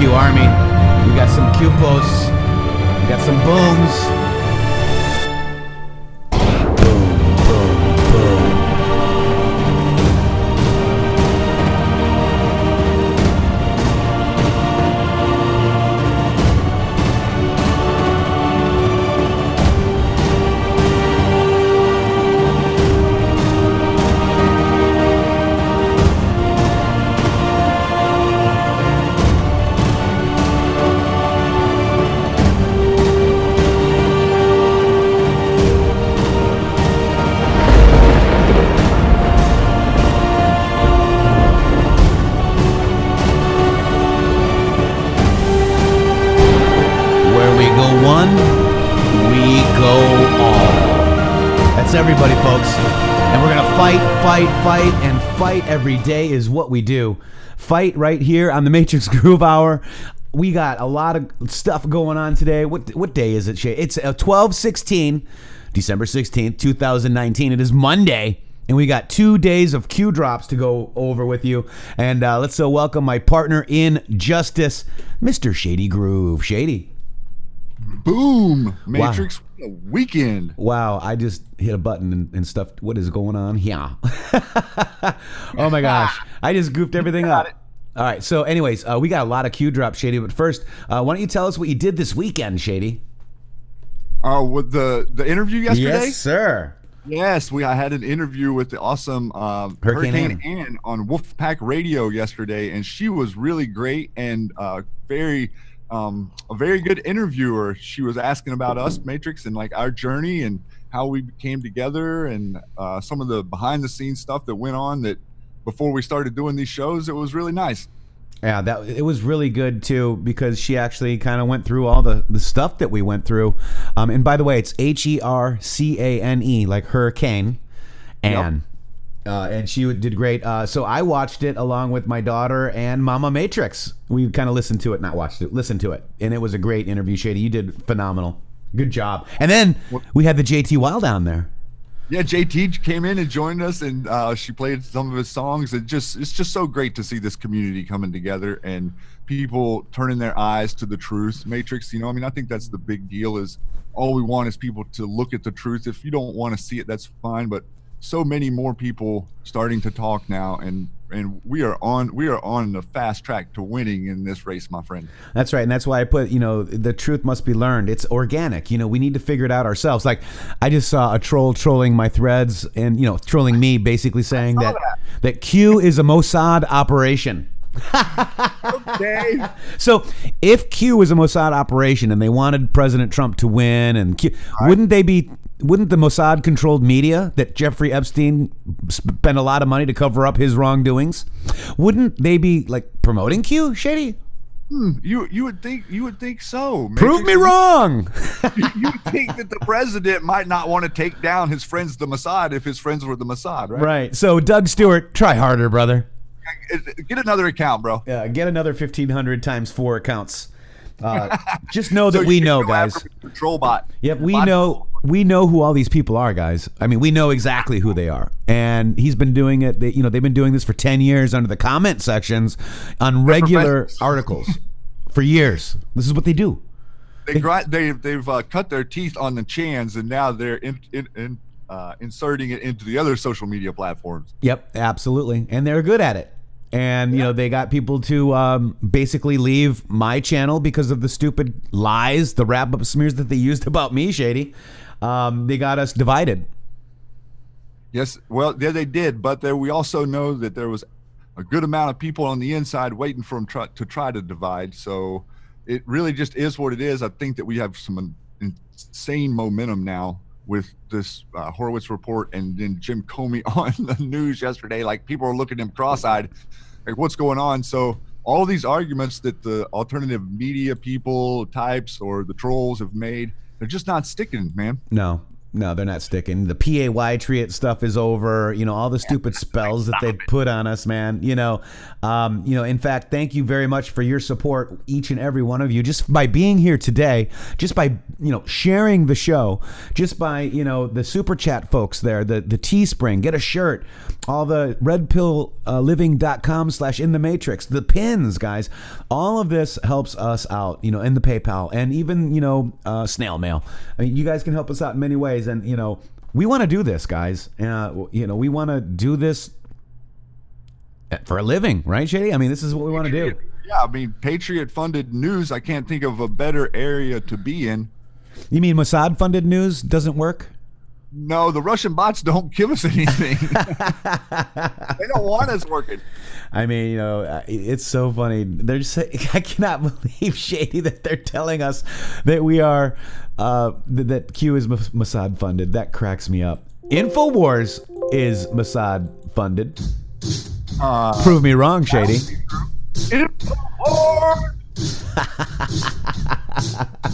Q Army. We got some Q posts. We got some booms. Everybody, folks, and we're gonna fight, and fight every day is what we do. Fight right here on the Matrixxx Groove Hour. We got a lot of stuff going on today. What day is it, Shay? It's 12/16, December 16th, 2019. It is Monday, and we got 2 days of Q drops to go over with you. And let's welcome my partner in justice, Mr. Shady Groove. Shady. Boom, Matrixxx. Wow. A weekend. Wow, I just hit a button and stuff. What is going on? Yeah. Oh my gosh, I just goofed everything up. All right, so anyways, we got a lot of Q drops, Shady. But first, why don't you tell us what you did this weekend, Shady? With the interview yesterday? Yes, sir. Yes, I had an interview with the awesome Hurricane Ann on Wolfpack Radio yesterday, and she was really great and a very good interviewer. She was asking about us, Matrixxx, and like our journey and how we came together and some of the behind the scenes stuff that went on that before we started doing these shows. It was really nice. Yeah, it was really good too, because she actually kind of went through all the stuff that we went through. And by the way, it's HERCANE, like hurricane, and. Yep. And she did great. So I watched it along with my daughter and Mama Matrixxx. We kind of listened to it, not watched it, listened to it. And it was a great interview, Shady. You did phenomenal. Good job. And then we had the JT Wild down there. Yeah, JT came in and joined us, and she played some of his songs. It's just so great to see this community coming together and people turning their eyes to the truth. Matrixxx, I think that's the big deal, is all we want is people to look at the truth. If you don't want to see it, that's fine, but so many more people starting to talk now, and we are on the fast track to winning in this race, my friend. That's right, and that's why I put, the truth must be learned. It's organic. We need to figure it out ourselves. Like, I just saw a troll trolling my threads and, trolling me, basically saying that Q is a Mossad operation. Okay. So if Q was a Mossad operation and they wanted President Trump to win, and Q, wouldn't the Mossad controlled media that Jeffrey Epstein spent a lot of money to cover up his wrongdoings, wouldn't they be like promoting Q, Shady? You would think so. Matrixxx. Prove me wrong. You would think that the president might not want to take down his friends, the Mossad, if his friends were the Mossad, right? Right. So Doug Stewart, try harder, brother. Get another account, bro. Yeah, get another 1,500 times 4 accounts. Just know that we know, guys. Control bot. Yep, we know who all these people are, guys. I mean, we know exactly who they are. And he's been doing it. They've been doing this for 10 years under the comment sections on regular articles for years. This is what they do. They've cut their teeth on the chans, and now they're inserting it into the other social media platforms. Yep, absolutely, and they're good at it. And they got people to basically leave my channel because of the stupid lies, the wrap-up smears that they used about me, Shady. They got us divided. Yes, well, yeah, they did. But we also know that there was a good amount of people on the inside waiting for them to try to divide. So it really just is what it is. I think that we have some insane momentum now with this Horowitz report, and then Jim Comey on the news yesterday. Like, people are looking at him cross-eyed, like, what's going on? So all these arguments that the alternative media people types or the trolls have made, they're just not sticking, man. No, No, they're not sticking. The Patriot stuff is over. All the stupid spells that they put on us, man. In fact, thank you very much for your support, each and every one of you, just by being here today, just by sharing the show, just by the super chat folks there, the Teespring, get a shirt, all the redpillliving.com/intheMatrixxx, the pins, guys. All of this helps us out, in the PayPal, and even snail mail. I mean, you guys can help us out in many ways, and we want to do this, guys. We want to do this for a living, right, Shady? I mean, this is what we want to do. Yeah, I mean, Patriot-funded news, I can't think of a better area to be in. You mean Mossad-funded news doesn't work? No, the Russian bots don't give us anything. They don't want us working. I mean, it's so funny. They're just I cannot believe, Shady, that they're telling us that we are, that Q is Mossad funded. That cracks me up. InfoWars is Mossad funded. Prove me wrong, Shady. InfoWars!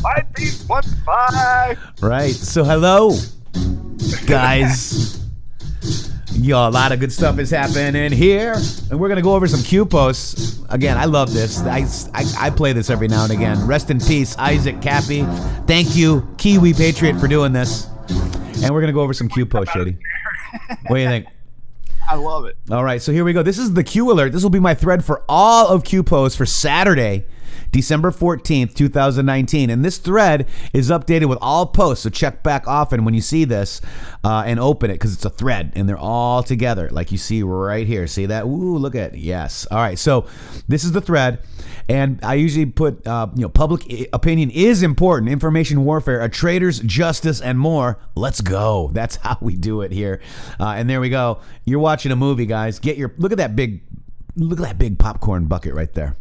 515. Right. So, hello, guys. A lot of good stuff is happening here, and we're gonna go over some Q posts. Again, I love this. I play this every now and again. Rest in peace, Isaac Cappy. Thank you, Kiwi Patriot, for doing this. And we're gonna go over some Q posts, Shady. What do you think? I love it. All right, so here we go. This is the Q alert. This will be my thread for all of Q posts for Saturday, December 14th, 2019. And this thread is updated with all posts, so check back often when you see this and open it, because it's a thread, and they're all together, like you see right here. See that? Ooh, look at it. Yes. All right, so this is the thread, and I usually put, public opinion is important, information warfare, a traitor's justice, and more. Let's go. That's how we do it here. And there we go. You're watching a movie, guys. Look at that big popcorn bucket right there.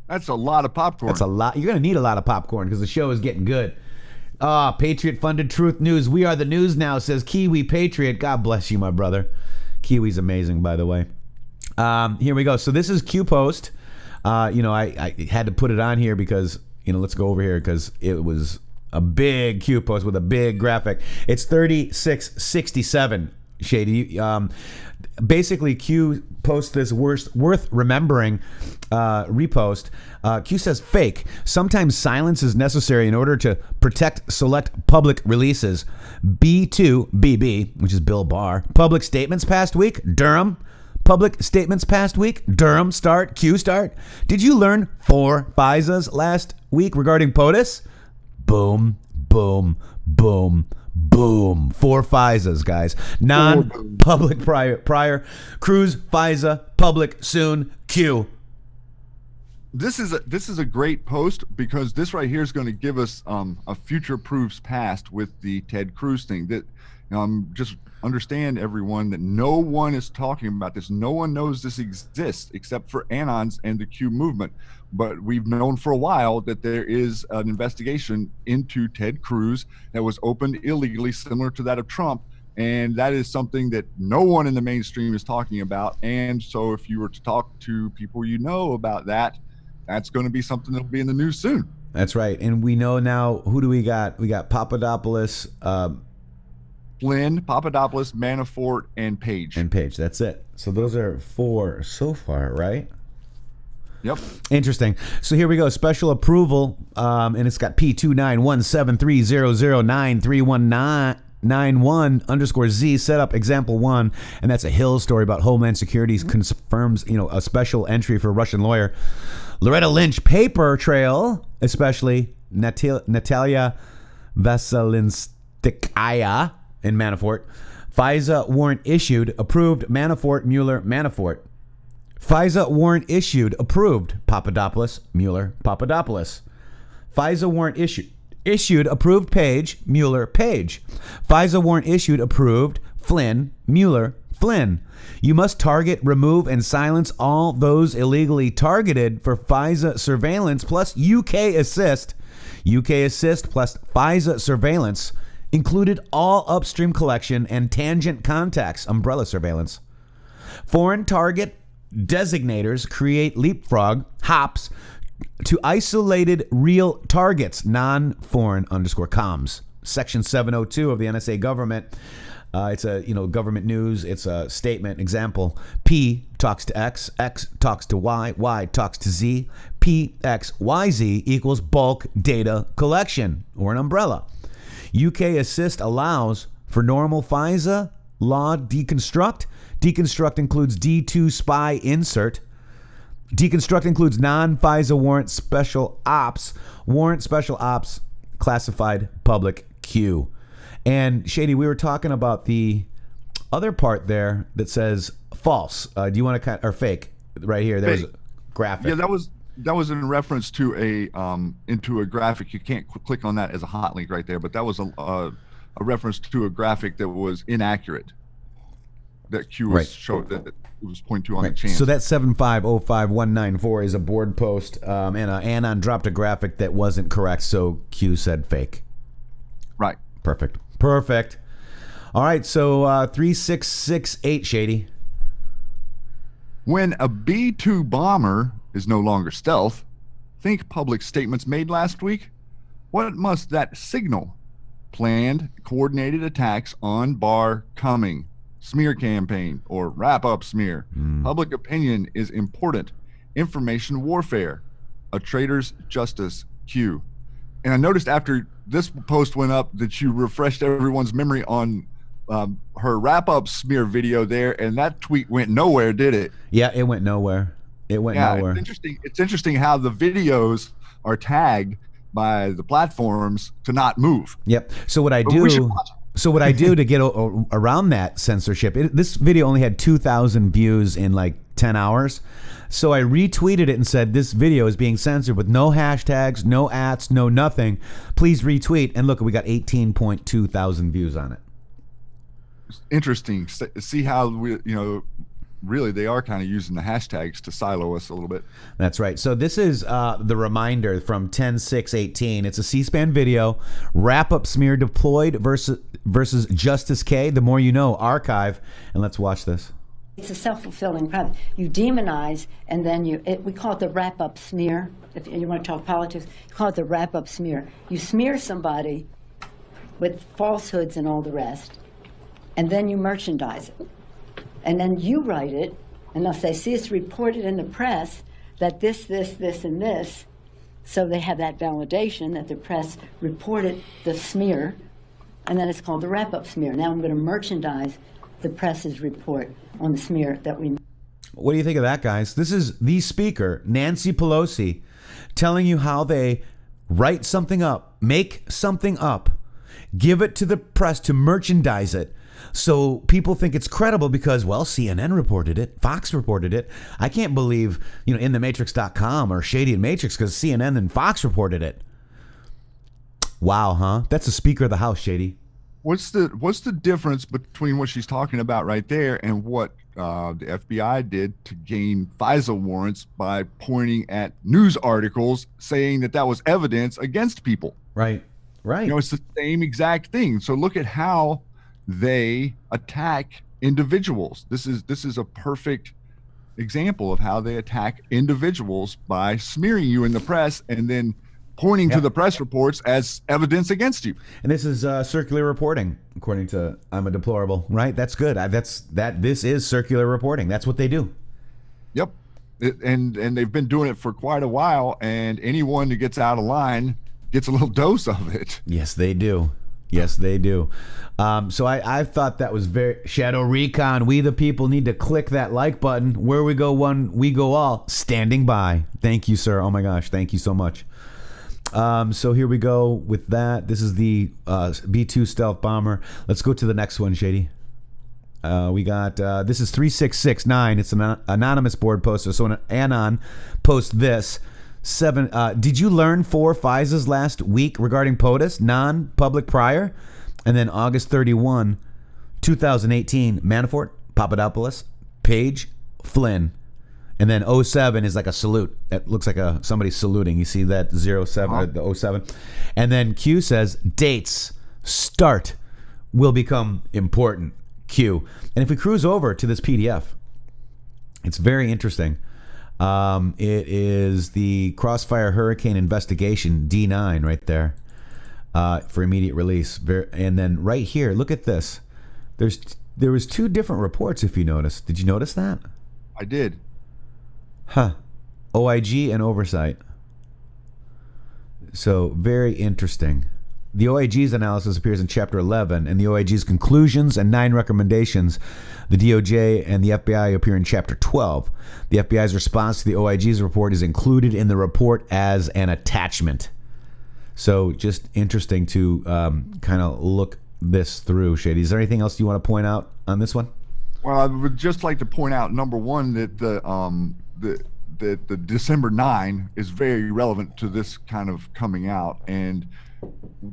That's a lot of popcorn. That's a lot. You're going to need a lot of popcorn because the show is getting good. Patriot-funded Truth News. We are the news now, says Kiwi Patriot. God bless you, my brother. Kiwi's amazing, by the way. Here we go. So this is Q Post. I had to put it on here because, let's go over here because it was a big Q Post with a big graphic. It's 3667, Shady. Basically, Q posts this worth remembering repost. Q says, fake. Sometimes silence is necessary in order to protect select public releases. B2BB, which is Bill Barr. Public statements past week, Durham. Public statements past week, Durham start, Q start. Did you learn 4 FISAs last week regarding POTUS? Boom, boom, boom, boom. 4 FISAs, guys. Non-public prior. Cruise, FISA, public, soon, Q. This is a great post because this right here is going to give us a future proofs past with the Ted Cruz thing. That just understand, everyone, that no one is talking about this. No one knows this exists except for Anons and the Q movement. But we've known for a while that there is an investigation into Ted Cruz that was opened illegally, similar to that of Trump. And that is something that no one in the mainstream is talking about. And so if you were to talk to people about that, that's going to be something that'll be in the news soon. That's right. And we know now, who do we got? We got Papadopoulos, Flynn, Papadopoulos, Manafort, and Page. That's it. So those are 4 so far, right? Yep. Interesting. So here we go. Special approval, and it's got P2917300931991_Z setup example 1, and that's a Hill story about Homeland Security confirms, a special entry for a Russian lawyer. Loretta Lynch paper trail, especially Natalia Vaselinskaya in Manafort. FISA warrant issued, approved Manafort, Mueller, Manafort. FISA warrant issued, approved Papadopoulos, Mueller, Papadopoulos. FISA warrant issued, approved Page, Mueller, Page. FISA warrant issued, approved Flynn, Mueller, Flynn. You must target, remove, and silence all those illegally targeted for FISA surveillance plus UK assist. UK assist plus FISA surveillance included all upstream collection and tangent contacts, umbrella surveillance. Foreign target designators create leapfrog hops to isolated real targets, non-foreign _comms. Section 702 of the NSA government. It's a government news. It's a statement. Example: P talks to X, X talks to Y, Y talks to Z. P X Y Z equals bulk data collection or an umbrella. UK assist allows for normal FISA law deconstruct. Deconstruct includes D2 spy insert. Deconstruct includes non-FISA warrant special ops. Warrant special ops classified public Q. And Shady, we were talking about the other part there that says false. Do you want to or fake right here? There's a graphic. Yeah, that was in reference to a graphic. You can't click on that as a hot link right there, but that was a reference to a graphic that was inaccurate. That Q was showed that it was pointing to on the channel. So that 7505194 is a board post, and Anon dropped a graphic that wasn't correct, so Q said fake. Right. Perfect. All right, so 3668, Shady. When a B-2 bomber is no longer stealth, think public statements made last week. What must that signal? Planned, coordinated attacks on bar coming. Smear campaign or wrap-up smear. Public opinion is important. Information warfare. A traitor's justice. Q. And I noticed after this post went up that you refreshed everyone's memory on her wrap-up smear video there, and that tweet went nowhere, did it? Yeah, it went nowhere. Nowhere. It's interesting how the videos are tagged by the platforms to not move. Yep. So what I do to get around that censorship, this video only had 2,000 views in like 10 hours. So I retweeted it and said, this video is being censored with no hashtags, no ats, no nothing. Please retweet. And look, we got 18.2 thousand views on it. Interesting. See how really they are kind of using the hashtags to silo us a little bit. That's right. So this is the reminder from 10/6/18. It's a C-SPAN video. Wrap-up smear deployed versus Justice K. The more you know. Archive. And let's watch this. It's a self-fulfilling prophecy. You demonize, and then we call it the wrap-up smear. If you want to talk politics, you call it the wrap-up smear. You smear somebody with falsehoods and all the rest, and then you merchandise it. And then you write it, and they'll say, see, it's reported in the press that this, and this, so they have that validation that the press reported the smear, and then it's called the wrap-up smear. Now I'm going to merchandise the press's report on the smear that we... What do you think of that, guys? This is the speaker, Nancy Pelosi, telling you how they write something up, make something up, give it to the press to merchandise it, so people think it's credible because, well, CNN reported it, Fox reported it. I can't believe, intheMatrixxx.com or Shady and Matrixxx because CNN and Fox reported it. Wow, huh? That's the Speaker of the House, Shady. What's the difference between what she's talking about right there and what the FBI did to gain FISA warrants by pointing at news articles saying that was evidence against people? Right. It's the same exact thing. So look at how they attack individuals. This is a perfect example of how they attack individuals by smearing you in the press and then pointing to the press reports as evidence against you. And this is circular reporting, according to I'm a Deplorable, right? That's good. This is circular reporting. That's what they do. Yep. And they've been doing it for quite a while, and anyone who gets out of line gets a little dose of it. Yes, they do. Yes, they do. So I thought that was very... Shadow Recon, we the people need to click that like button. Where we go one, we go all. Standing by. Thank you, sir. Oh my gosh, thank you so much. So here we go with that. This is the B-2 stealth bomber. Let's go to the next one, Shady. We got... this is 3669. It's an anonymous board poster. So an Anon posts this. Did you learn 4 FISAs last week regarding POTUS, non-public prior? And then August 31, 2018, Manafort, Papadopoulos, Page, Flynn. And then 07 is like a salute. It looks like somebody saluting. You see that 07, the 07. And then Q says, dates, start, will become important, Q. And if we cruise over to this PDF, it's very interesting. It is the Crossfire Hurricane Investigation, D9 right there. for immediate release. And then right here, look at this. There was 2 different reports, if you notice. Did you notice that? I did. Huh. OIG and oversight. So very interesting. The OIG's analysis appears in Chapter 11, and the OIG's conclusions and 9 recommendations, the DOJ and the FBI, appear in Chapter 12. The FBI's response to the OIG's report is included in the report as an attachment. So just interesting to kind of look this through, Shady. Is there anything else you want to point out on this one? Well, I would just like to point out, number one, that the December 9 is very relevant to this kind of coming out. And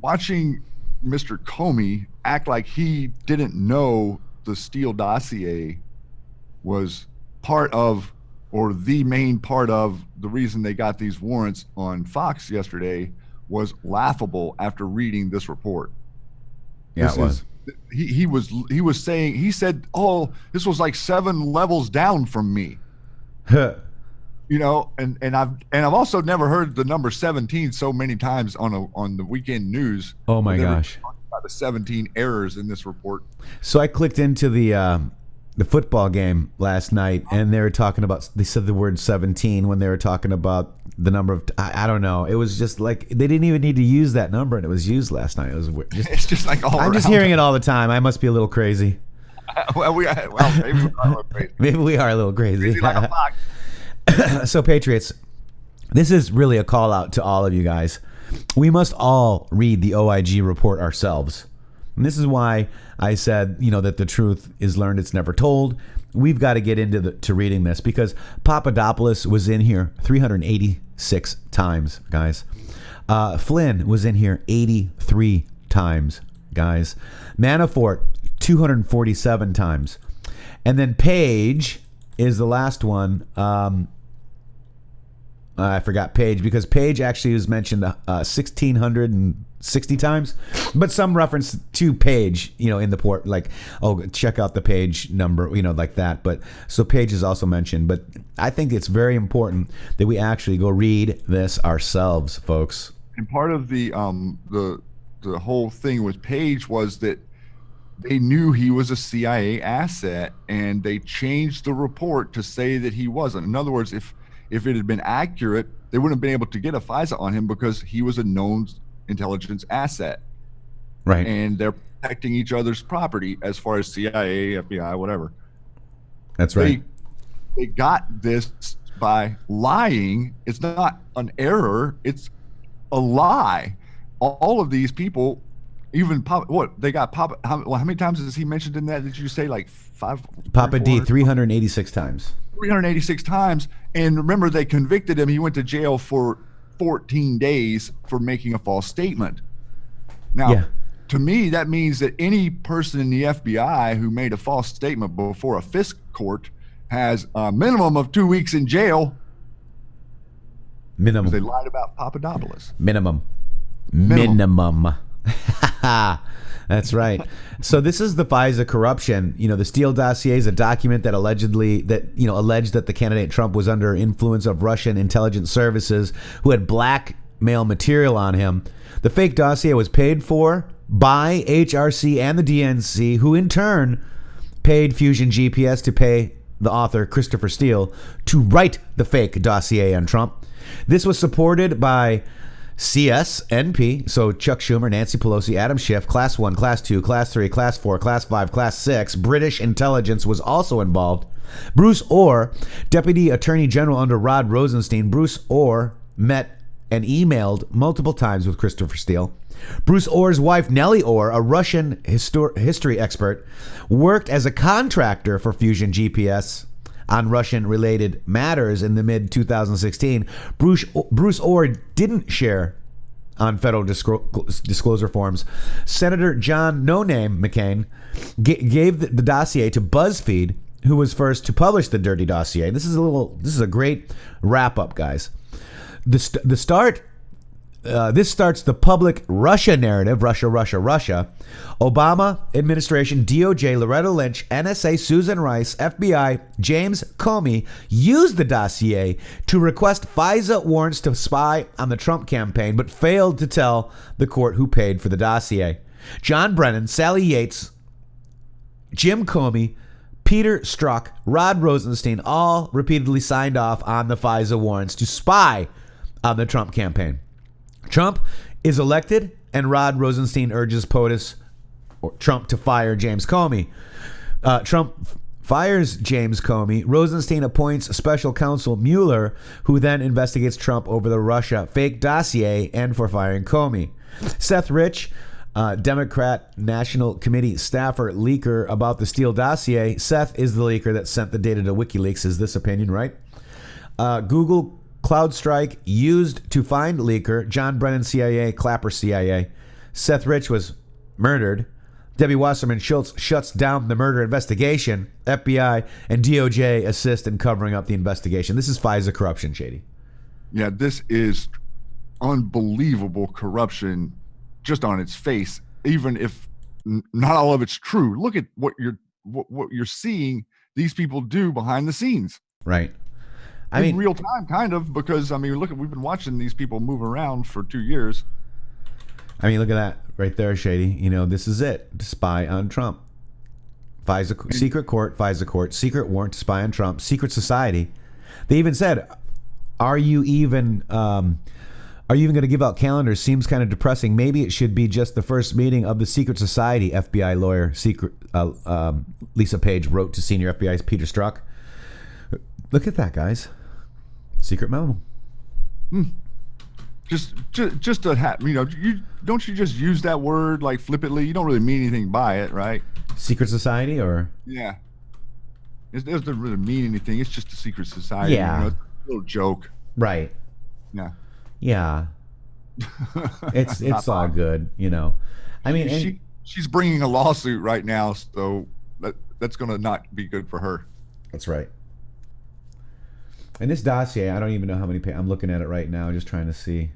watching Mr. Comey act like he didn't know the Steele dossier was part of, or the main part of, the reason they got these warrants on Fox yesterday was laughable after reading this report. Yeah, it was. He was saying, he said, "Oh, this was like 7 levels down from me." You know, and I've also never heard the number 17 so many times on the weekend news. Oh my gosh! About the 17 errors in this report. So I clicked into the football game last night, and they were talking about. They said the word 17 when they were talking about the number of. I don't know. It was just like they didn't even need to use that number, and it was used last night. It was weird. It's just like all. I'm just hearing it all the time. I must be a little crazy. Well, maybe we are a little crazy. Maybe we are a little crazy. Crazy like a fox. So, Patriots, this is really a call out to all of you guys. We must all read the OIG report ourselves. And this is why I said, that the truth is learned, it's never told. We've got to get into to reading this because Papadopoulos was in here 386 times, guys. Flynn was in here 83 times, guys. Manafort, 247 times. And then Page is the last one. I forgot Page because Page actually was mentioned 1,660 times, but some reference to Page, in the port, like, oh, check out the Page number, like that. But so Page is also mentioned, but I think it's very important that we actually go read this ourselves, folks. And part of the whole thing with Page was that they knew he was a CIA asset, and they changed the report to say that he wasn't. In other words, if it had been accurate, they wouldn't have been able to get a FISA on him because he was a known intelligence asset. Right. And they're protecting each other's property as far as CIA, FBI, whatever. That's right. They got this by lying. It's not an error. It's a lie. All of these people, even they got Papa. How many times has he mentioned in that? Did you say like 5? Papa D, 386 times. 386 times. And remember, they convicted him. He went to jail for 14 days for making a false statement. Now, to me, that means that any person in the FBI who made a false statement before a FISC court has a minimum of 2 weeks in jail. Minimum. They lied about Papadopoulos. Minimum. That's right. So this is the FISA corruption. The Steele dossier is a document that alleged that the candidate Trump was under influence of Russian intelligence services who had blackmail material on him. The fake dossier was paid for by HRC and the DNC, who in turn paid Fusion GPS to pay the author Christopher Steele to write the fake dossier on Trump. This was supported by CSNP, so Chuck Schumer, Nancy Pelosi, Adam Schiff, Class 1, Class 2, Class 3, Class 4, Class 5, Class 6. British intelligence was also involved. Bruce Orr, Deputy Attorney General under Rod Rosenstein. Bruce Orr met and emailed multiple times with Christopher Steele. Bruce Orr's wife, Nellie Orr, a Russian history expert, worked as a contractor for Fusion GPS on Russian-related matters in the mid-2016. Bruce Orr didn't share on federal disclosure forms. Senator John No Name McCain gave the dossier to BuzzFeed, who was first to publish the dirty dossier. This is a great wrap-up, guys. The start This starts the public Russia narrative. Russia, Russia, Russia. Obama administration, DOJ, Loretta Lynch, NSA, Susan Rice, FBI, James Comey used the dossier to request FISA warrants to spy on the Trump campaign, but failed to tell the court who paid for the dossier. John Brennan, Sally Yates, Jim Comey, Peter Strzok, Rod Rosenstein all repeatedly signed off on the FISA warrants to spy on the Trump campaign. Trump is elected, and Rod Rosenstein urges POTUS or Trump to fire James Comey. Trump fires James Comey. Rosenstein appoints special counsel Mueller, who then investigates Trump over the Russia fake dossier and for firing Comey. Seth Rich, Democrat National Committee staffer leaker about the Steele dossier. Seth is the leaker that sent the data to WikiLeaks, is this opinion, right? Google CloudStrike used to find leaker. John Brennan, CIA, Clapper, CIA. Seth Rich was murdered. Debbie Wasserman Schultz shuts down the murder investigation. FBI and DOJ assist in covering up the investigation. This is FISA corruption, Shady. Yeah, this is unbelievable corruption just on its face, even if not all of it's true. Look at what you're seeing these people do behind the scenes. Right. I mean, real time, kind of, because look, we've been watching these people move around for 2 years. I mean, look at that right there, Shady. This is it. To spy on Trump. FISA, secret court, FISA court, secret warrant to spy on Trump, secret society. They even said, are you even going to give out calendars? Seems kind of depressing. Maybe it should be just the first meeting of the secret society, FBI lawyer Lisa Page wrote to senior FBI Peter Strzok. Look at that, guys. Secret memo. Just to have, you don't you just use that word like flippantly? You don't really mean anything by it, right? Secret society, or yeah, it doesn't really mean anything. It's just a secret society. Yeah, it's a little joke. Right. Yeah. It's all good, I mean, she's bringing a lawsuit right now, so that's gonna not be good for her. That's right. And this dossier, I don't even know how many I'm looking at it right now, just trying to see.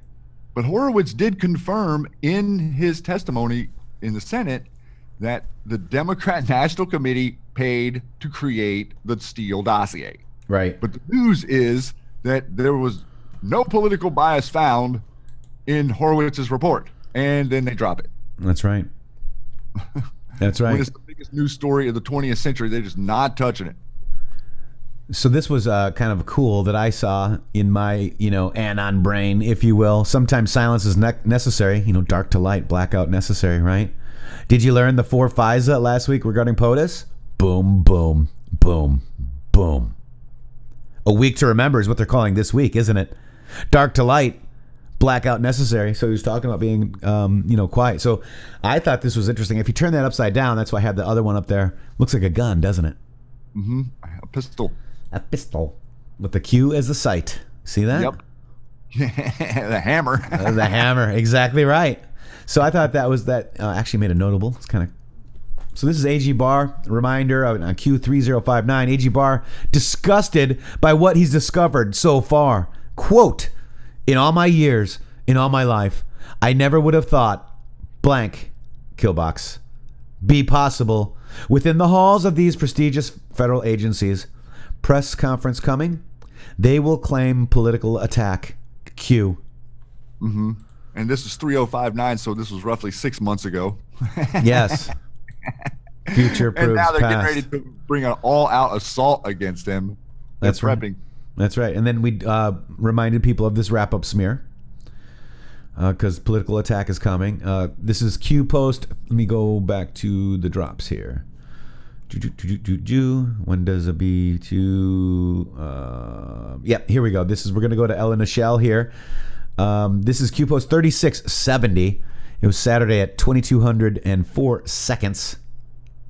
But Horowitz did confirm in his testimony in the Senate that the Democrat National Committee paid to create the Steele dossier. Right. But the news is that there was no political bias found in Horowitz's report, and then they drop it. That's right. That's right. When it's the biggest news story of the 20th century, they're just not touching it. So this was kind of cool that I saw in my, anon brain, if you will. Sometimes silence is necessary, dark to light, blackout necessary, right? Did you learn the 4 FISA last week regarding POTUS? Boom, boom, boom, boom. A week to remember is what they're calling this week, isn't it? Dark to light, blackout necessary. So he was talking about being, quiet. So I thought this was interesting. If you turn that upside down, that's why I had the other one up there. Looks like a gun, doesn't it? Mm-hmm. A pistol. A pistol with the Q as the sight. See that? Yep. The hammer. The hammer. Exactly right. So I thought that actually made it notable. It's kind of. So this is AG Barr. Reminder on Q3059. AG Barr disgusted by what he's discovered so far. Quote, in all my years, in all my life, I never would have thought blank killbox be possible within the halls of these prestigious federal agencies. Press conference coming. They will claim political attack. Q. Mm-hmm. And this is 3059, so this was roughly 6 months ago. Yes. Future proves and now they're past. getting ready to bring an all-out assault against him. That's prepping. Right. That's right. And then we reminded people of this wrap-up smear because political attack is coming. This is Q post. Let me go back to the drops here. When does it be to? Yep, here we go. We're going to go to Ellen Michelle here. This is Q post 3670. It was Saturday at 2204 seconds.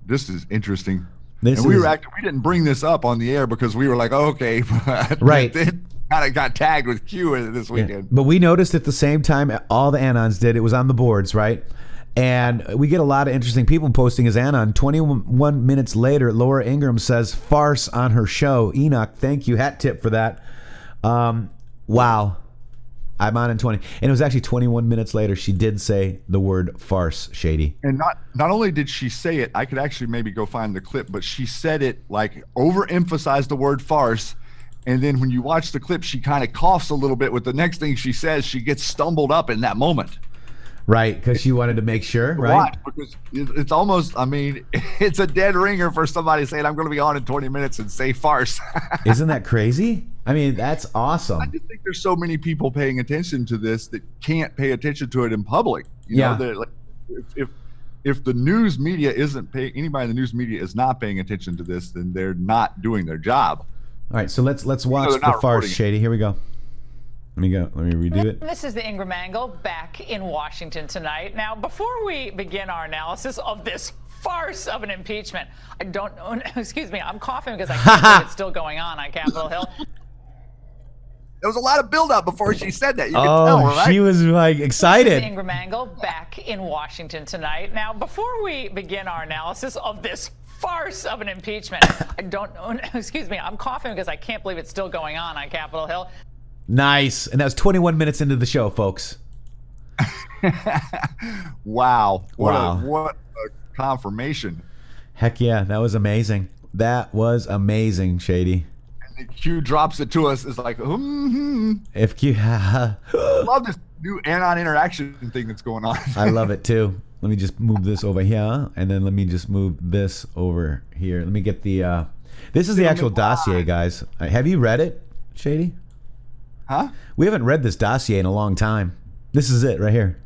This is interesting. We didn't bring this up on the air because we were like, okay, but right. It kind of got tagged with Q this weekend. Yeah. But we noticed at the same time, all the Anons did. It was on the boards, right? And we get a lot of interesting people posting his Anon. 21 minutes later, Laura Ingraham says farce on her show. Enoch, thank you. Hat tip for that. Wow. I'm on in 20. And it was actually 21 minutes later. She did say the word farce, Shady. And not only did she say it, I could actually maybe go find the clip, but she said it like overemphasized the word farce. And then when you watch the clip, she kind of coughs a little bit with the next thing she says. She gets stumbled up in that moment. Right, because she wanted to make sure, right? Because it's almost, I mean, it's a dead ringer for somebody saying, I'm going to be on in 20 minutes and say farce. Isn't that crazy? I mean, that's awesome. I just think there's so many people paying attention to this that can't pay attention to it in public. You know, like, if the news media isn't paying, anybody in the news media is not paying attention to this, then they're not doing their job. All right, so let's watch the farce, Shady. Here we go. Let me redo it. This is the Ingram angle back in Washington tonight. Now, before we begin our analysis of this farce of an impeachment, I don't know, excuse me, I'm coughing because I can't believe it's still going on Capitol Hill. There was a lot of build-up before she said that. You can tell, right? She was like excited. This is the Ingram angle back in Washington tonight. Now, before we begin our analysis of this farce of an impeachment, I don't know, excuse me, I'm coughing because I can't believe it's still going on Capitol Hill. Nice. And that was 21 minutes into the show, folks. Wow. What a confirmation. Heck yeah, that was amazing. That was amazing, Shady. And the Q drops it to us. It's like, If Q, I love this new anon interaction thing that's going on. I love it too. Let me just move this over here, and then let me just move this over here. Let me get the. This is the actual dossier, guys. Have you read it, Shady? Huh? We haven't read this dossier in a long time. This is it right here.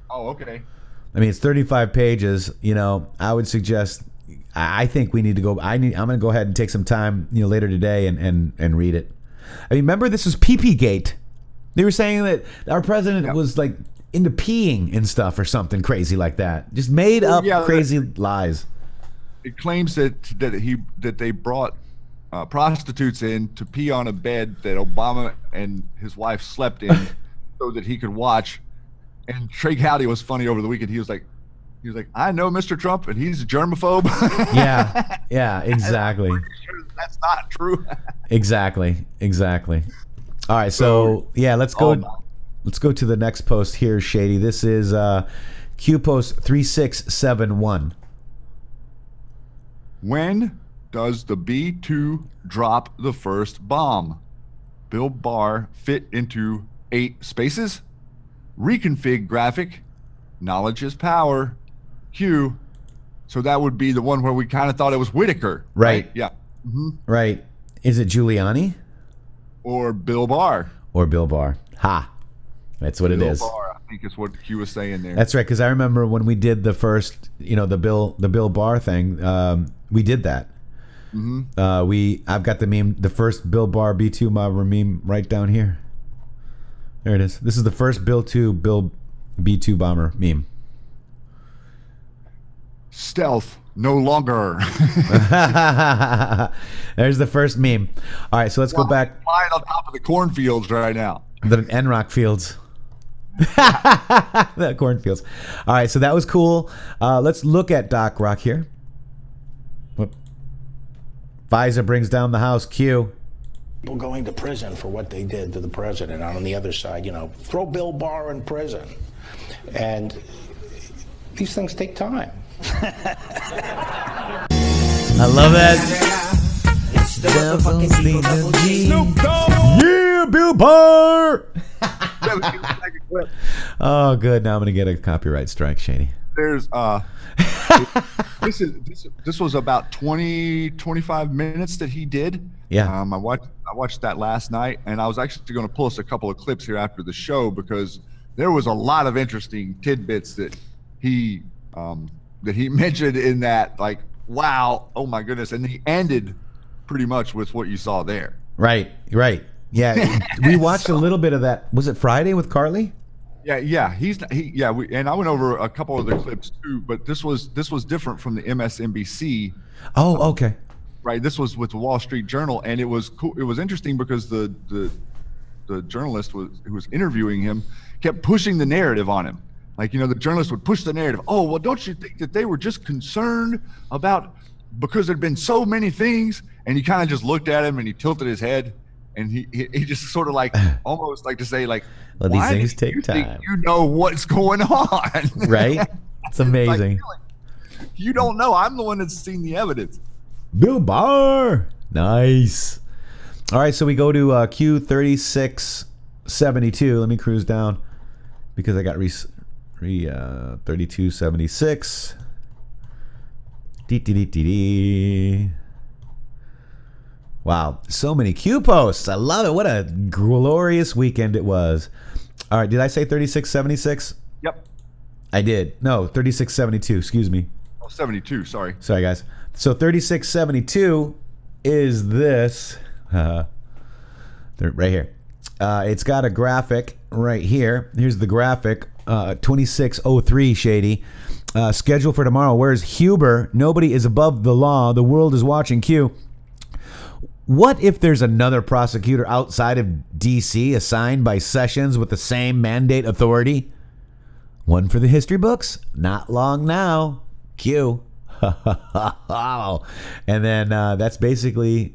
Oh, okay. I mean, it's 35 pages. You know, I would suggest. I think we need to go. I'm going to go ahead and take some time, later today and read it. I mean, remember this was pee-pee gate. They were saying that our president was like into peeing and stuff or something crazy like that. Just made up crazy lies. It claims that they brought prostitutes in to pee on a bed that Obama and his wife slept in so that he could watch. And Trey Gowdy was funny over the weekend. He was like, I know Mr. Trump and he's a germaphobe. yeah, exactly. That's not true. Exactly. All right, so let's go to the next post here, Shady. This is Q post 3671. When does the B2 drop the first bomb? Bill Barr fit into 8 spaces? Reconfig graphic. Knowledge is power. Q. So that would be the one where we kind of thought it was Whitaker. Right. Yeah. Mm-hmm. Right. Is it Giuliani? Or Bill Barr. Ha. That's what it is. Bill Barr, I think is what Q was saying there. That's right, because I remember when we did the first, the Bill Barr thing, we did that. Mm-hmm. I've got the meme, the first Bill Barr B2 mobber meme right down here. There it is. This is the first Bill B2 bomber meme. Stealth no longer. There's the first meme. All right, so let's go back. Flying on top of the cornfields right now. The N-Rock fields. The cornfields. All right, so that was cool. Let's look at Doc Rock here. Whoop. FISA brings down the House. Q. People going to prison for what they did to the president. On the other side, throw Bill Barr in prison. And these things take time. I love that. It's the motherfucking Snoop Dogg. Yeah, Bill Barr. Oh, good. Now I'm gonna get a copyright strike, Shady. There's this was about 25 minutes that he did. Yeah. I watched that last night, and I was actually going to pull us a couple of clips here after the show because there was a lot of interesting tidbits that he mentioned in that. Like, wow, oh my goodness, and he ended pretty much with what you saw there. Right. Yeah, we watched a little bit of that. Was it Friday with Carly? Yeah. And I went over a couple of the clips too, but this was different from the MSNBC. Oh, okay. Right. This was with the Wall Street Journal, and it was cool. It was interesting because the journalist who was interviewing him kept pushing the narrative on him. Like, the journalist would push the narrative. Oh, well, don't you think that they were just concerned about because there'd been so many things? And he kind of just looked at him and he tilted his head. and he just sort of like almost like to say like, Well, these why things do take you think time. you know what's going on, Right? It's amazing. Like, you don't know. I'm the one that's seen the evidence. Bill Barr. Nice. All right, so we go to Q3672. Let me cruise down because I got 3276. Wow, so many Q posts. I love it. What a glorious weekend it was. All right, did I say 3676? Yep. I did. No, 3672. Excuse me. Oh, 72. Sorry. Sorry, guys. So 3672 is this. Right here. It's got a graphic right here. Here's the graphic. 2603 Shady. Schedule for tomorrow. Where's Huber? Nobody is above the law. The world is watching Q. What if there's another prosecutor outside of D.C. assigned by Sessions with the same mandate authority? One for the history books? Not long now. Q. And then that's basically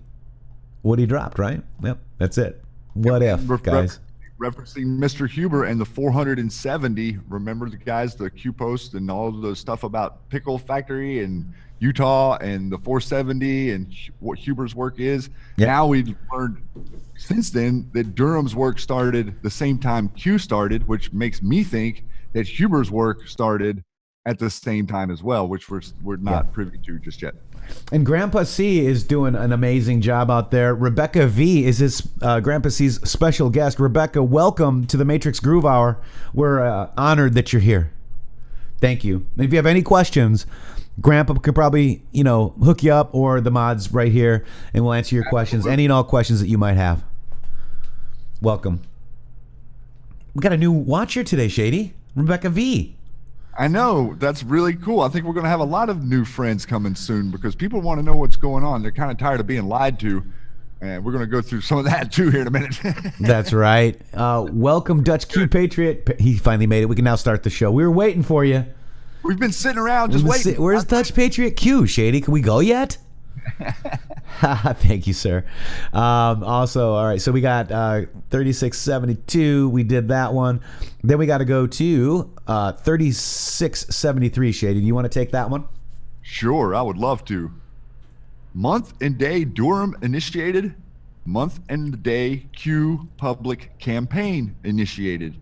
what he dropped, right? Yep, that's it. What if, guys? Referencing Mr. Huber and the 470. Remember the guys, the Q post and all of the stuff about Pickle Factory and Utah and the 470 and what Huber's work is. Yep. Now we've learned since then that Durham's work started the same time Q started, which makes me think that Huber's work started at the same time as well, which we're not privy to just yet. And Grandpa C is doing an amazing job out there. Rebecca V is his Grandpa C's special guest. Rebecca, welcome to the Matrixxx Groove Hour. We're honored that you're here. Thank you. And if you have any questions, Grandpa could probably, hook you up, or the mods right here, and we'll answer your questions, any and all questions that you might have. Welcome. We got a new watcher today, Shady. Rebecca V. I know. That's really cool. I think we're going to have a lot of new friends coming soon because people want to know what's going on. They're kind of tired of being lied to. And we're going to go through some of that too here in a minute. That's right. Welcome, Dutch Q Patriot. He finally made it. We can now start the show. We were waiting for you. We've been sitting around just waiting. Where's Dutch Patriot Q, Shady? Can we go yet? Thank you, sir. Also, all right, so we got 3672. We did that one. Then we got to go to 3673, Shady. Do you want to take that one? Sure, I would love to. Month and day Durham initiated. Month and day Q public campaign initiated.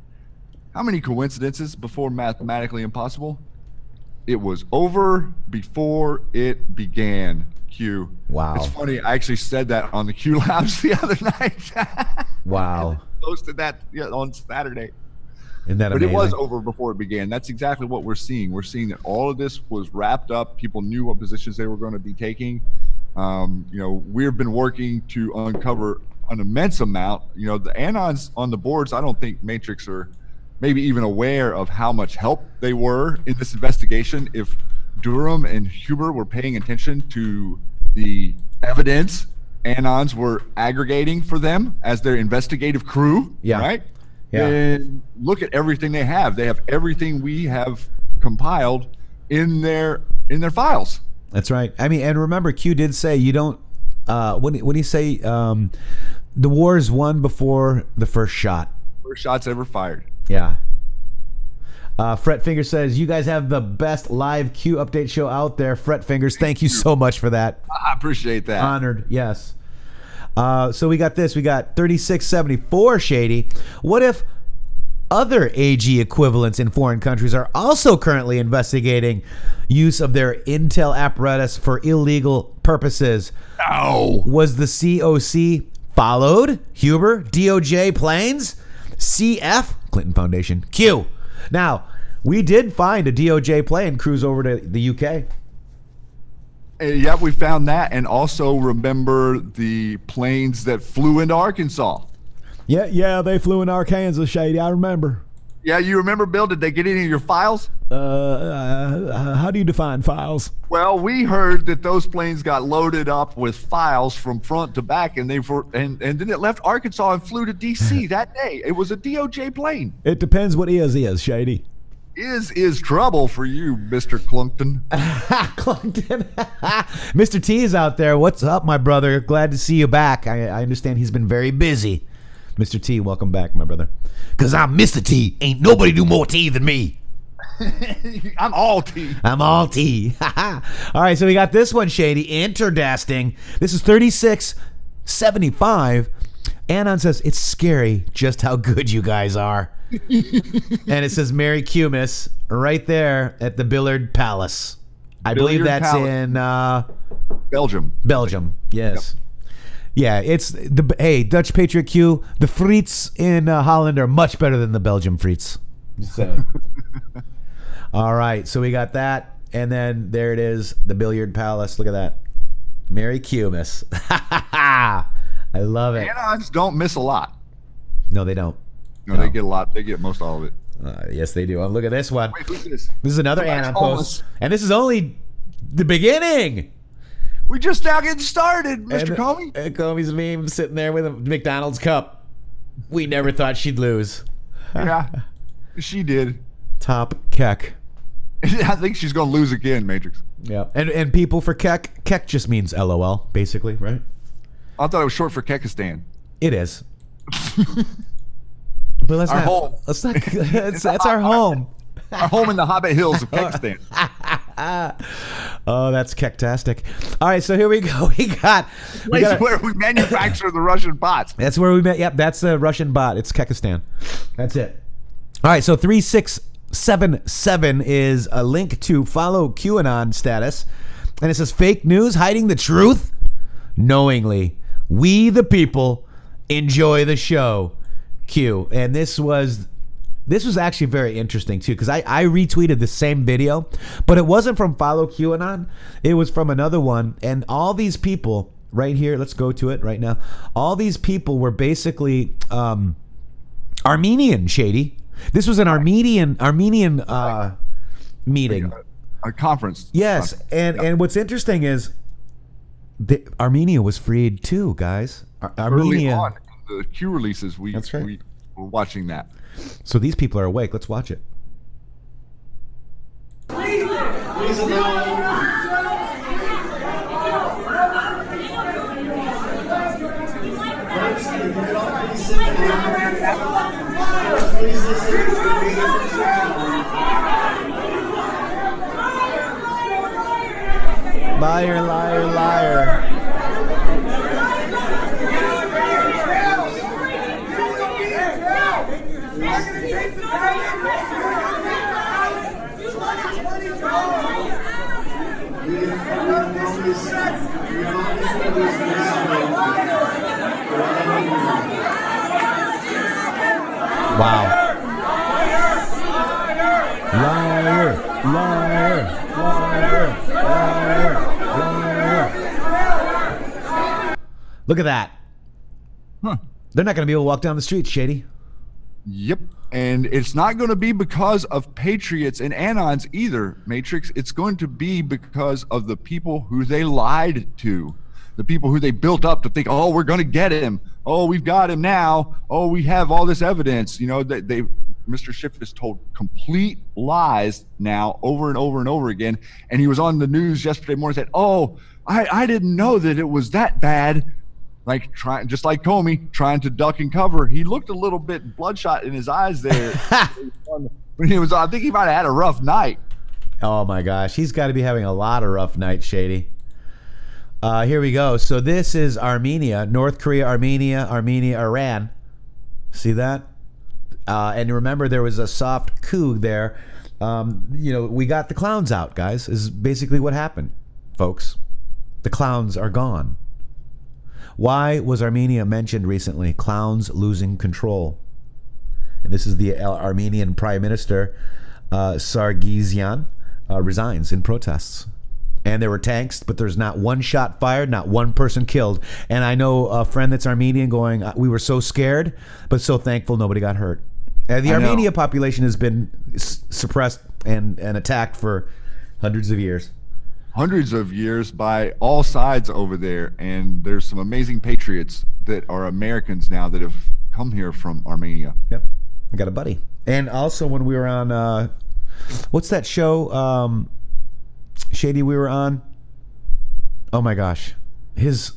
How many coincidences before mathematically impossible? It was over before it began. Q. Wow. It's funny. I actually said that on the Q Lounge the other night. Wow. Posted that on Saturday. Isn't that but amazing? It was over before it began. That's exactly what we're seeing. We're seeing that all of this was wrapped up. People knew what positions they were going to be taking. We've been working to uncover an immense amount. The anons on the boards, I don't think Matrixxx are maybe even aware of how much help they were in this investigation. If Durham and Huber were paying attention to the evidence anons were aggregating for them as their investigative crew, right? Yeah. And look at everything they have. They have everything we have compiled in their files. That's right. I mean, and remember, Q did say you don't. What do you say? The war is won before the first shot. First shots ever fired. Yeah. Fret Finger says, you guys have the best live Q update show out there. Fret Fingers, thank you so much for that. I appreciate that. Honored, yes. So we got this. We got 3674, Shady. What if other AG equivalents in foreign countries are also currently investigating use of their intel apparatus for illegal purposes? No. Was the COC followed? Huber? DOJ planes? CF? Clinton Foundation. Q. Now, we did find a DOJ plane cruise over to the UK. Yeah, we found that. And also remember the planes that flew into Arkansas. Yeah, they flew in Arkansas, Shady. I remember. Yeah, you remember, Bill? Did they get any of your files? How do you define files? Well, we heard that those planes got loaded up with files from front to back, and and then it left Arkansas and flew to D.C. that day. It was a DOJ plane. It depends what is, Shady. is trouble for you, Mr. Clumpton. Clunkton. Mr. T is out there. What's up, my brother? Glad to see you back. I understand he's been very busy. Mr. T, welcome back, my brother. Because I'm Mr. T. Ain't nobody do more T than me. I'm all T. I'm all T. All right, so we got this one, Shady. Interdasting. This is 3675. Anon says, it's scary just how good you guys are. And it says Merry Cumis right there at the Billard Palace. I believe that's in Belgium. Belgium, yes. Yep. Yeah, it's the Dutch Patriot Q. The frites in Holland are much better than the Belgium frites. Just saying. All right, so we got that, and then there it is, the Billiard Palace. Look at that, Merry Cumis. I love it. Anons don't miss a lot. No, they don't. No, they get a lot. They get most all of it. Yes, they do. Look at this one. Wait, who's this? This is another Anon post, and this is only the beginning. We just now getting started, Mr. Comey. And Comey's meme sitting there with a McDonald's cup. We never thought she'd lose. Yeah, she did. Top Keck. I think she's going to lose again, Matrixx. Yeah, and people for Keck. Keck just means LOL, basically, right? I thought it was short for Kekistan. It is. But let's our not. Home. Let's not. That's our home. Our home in the Hobbit Hills of Kekistan. Oh, that's Kektastic. All right, so here we go. Place where we manufacture the Russian bots. That's where we met. Yep, that's the Russian bot. It's Kekistan. That's it. All right, so 3677 is a link to follow QAnon status, and it says fake news hiding the truth knowingly. We the people enjoy the show. Q. And this was actually very interesting too, because I retweeted the same video, but it wasn't from Follow QAnon. It was from another one, and all these people right here, let's go to it right now. All these people were basically Armenian, Shady. This was an Armenian meeting. A conference. Yes, and what's interesting is Armenia was freed too, guys. Armenia. Early on in the Q releases, That's right. we were watching that. So these people are awake. Let's watch it. Liar, liar, liar. Wow. Liar, liar, liar, liar, liar. Look at that. Huh. They're not going to be able to walk down the street, Shady. Yep. And it's not going to be because of Patriots and Anons either, Matrixx. It's going to be because of the people who they lied to, the people who they built up to think, oh, we're going to get him. Oh, we've got him now. Oh, we have all this evidence. You know, Mr. Schiff has told complete lies now over and over and over again. And he was on the news yesterday morning and said, oh, I didn't know that it was that bad. Like just like Comey trying to duck and cover. He looked a little bit bloodshot in his eyes there. When he was, I think he might have had a rough night. Oh my gosh, he's got to be having a lot of rough nights, Shady. Here we go. So this is Armenia, North Korea, Armenia, Iran. See that? And remember, there was a soft coup there. We got the clowns out, guys. Is basically what happened, folks. The clowns are gone. Why was Armenia mentioned recently? Clowns losing control. And this is the Armenian Prime Minister, Sargsyan, resigns in protests. And there were tanks, but there's not one shot fired, not one person killed. And I know a friend that's Armenian going, we were so scared, but so thankful nobody got hurt. The Armenia population has been suppressed and attacked for hundreds of years. Hundreds of years by all sides over there, and there's some amazing patriots that are Americans now that have come here from Armenia. Yep, I got a buddy. And also when we were on what's that show, Shady, we were on? Oh my gosh. His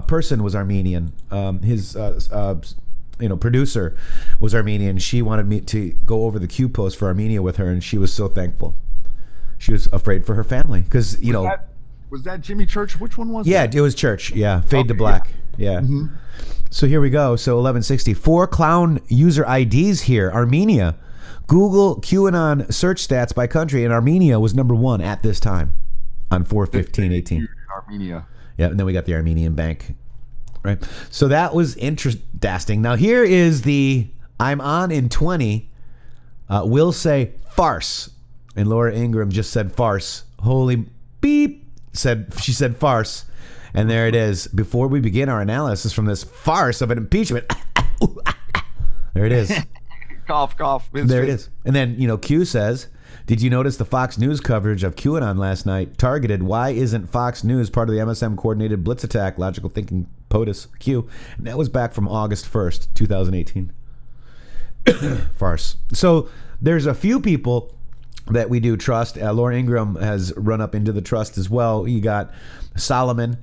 person was Armenian. His producer was Armenian. She wanted me to go over the Q post for Armenia with her, and she was so thankful. She was afraid for her family because was that Jimmy Church? Which one was that? Yeah, it was Church. Yeah, Fade to Black. Yeah. Mm-hmm. So here we go. So 1160. 4 clown user IDs here. Armenia. Google QAnon search stats by country, and Armenia was number 1 at this time on 4/15/18. Armenia. Yeah, and then we got the Armenian Bank. Right. So that was interesting. Now here is the I'm on in 20. Will say farce. And Laura Ingram just said farce. Holy beep. She said farce. And there it is. Before we begin our analysis from this farce of an impeachment. There it is. Cough, cough. There it is. And then, Q says, did you notice the Fox News coverage of QAnon last night targeted? Why isn't Fox News part of the MSM coordinated blitz attack? Logical thinking, POTUS, Q. And that was back from August 1st, 2018. Farce. So there's a few people that we do trust. Laura Ingram has run up into the trust as well. You got Solomon,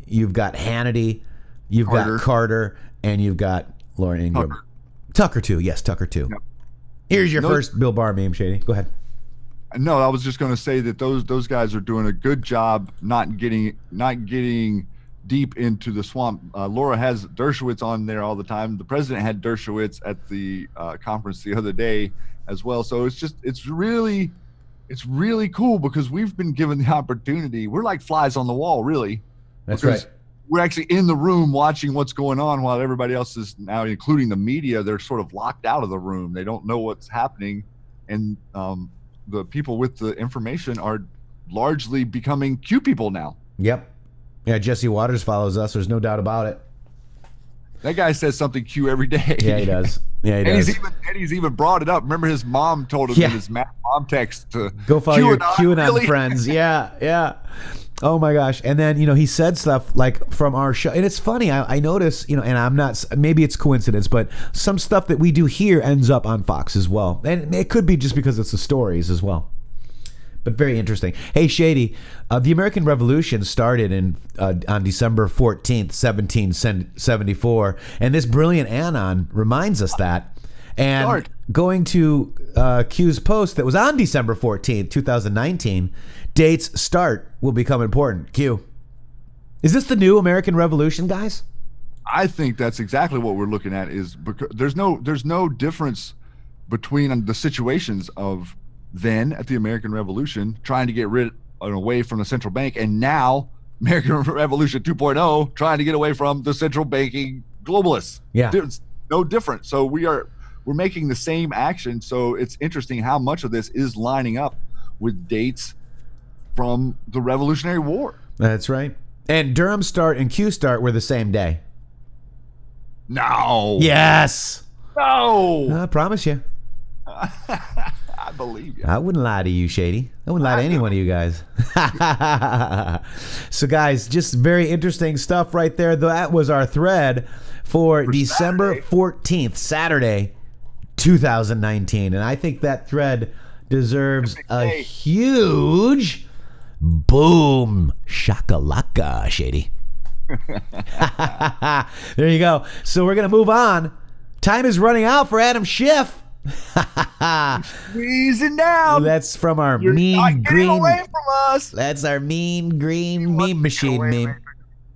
you've got Hannity, you've got Carter, and you've got Laura Ingram. Tucker too. Yes, Tucker too. Yep. Here's your first Bill Barr meme, Shady. Go ahead. No, I was just going to say that those guys are doing a good job not getting deep into the swamp. Laura has Dershowitz on there all the time. The president had Dershowitz at the conference the other day as well. So it's really cool because we've been given the opportunity. We're like flies on the wall, really. That's right. We're actually in the room watching what's going on while everybody else is now, including the media, they're sort of locked out of the room. They don't know what's happening. And the people with the information are largely becoming Q people now. Yep. Yeah, Jesse Waters follows us. There's no doubt about it. That guy says something Q every day. Yeah, he does. Yeah, he does. He's even brought it up. Remember his mom told him in his mom text to go follow your QAnon friends. Yeah. Oh my gosh. And then, he said stuff like from our show. And it's funny. I notice, and I'm not, maybe it's coincidence, but some stuff that we do here ends up on Fox as well. And it could be just because it's the stories as well. But very interesting. Hey, Shady, the American Revolution started on December 14th, 1774. And this brilliant anon reminds us that. And going to Q's post that was on December 14th, 2019, dates start will become important. Q. Is this the new American Revolution, guys? I think that's exactly what we're looking at. Is because there's no difference between the situations of then at the American Revolution trying to get rid and away from the central bank, and now American Revolution 2.0 trying to get away from the central banking globalists. Yeah, there's no different. So we're making the same action. So it's interesting how much of this is lining up with dates from the Revolutionary War. That's right. And Durham start and Q start were the same day. No. Yes. No. I promise you. I believe you. I wouldn't lie to you, Shady. I wouldn't lie to any one of you guys. So, guys, just very interesting stuff right there. That was our thread for December 14th, Saturday, 2019. And I think that thread deserves a huge boom shakalaka, Shady. There you go. So we're going to move on. Time is running out for Adam Schiff. Squeezing down. That's from our You're mean not green. Away from us. That's our mean green meme machine meme.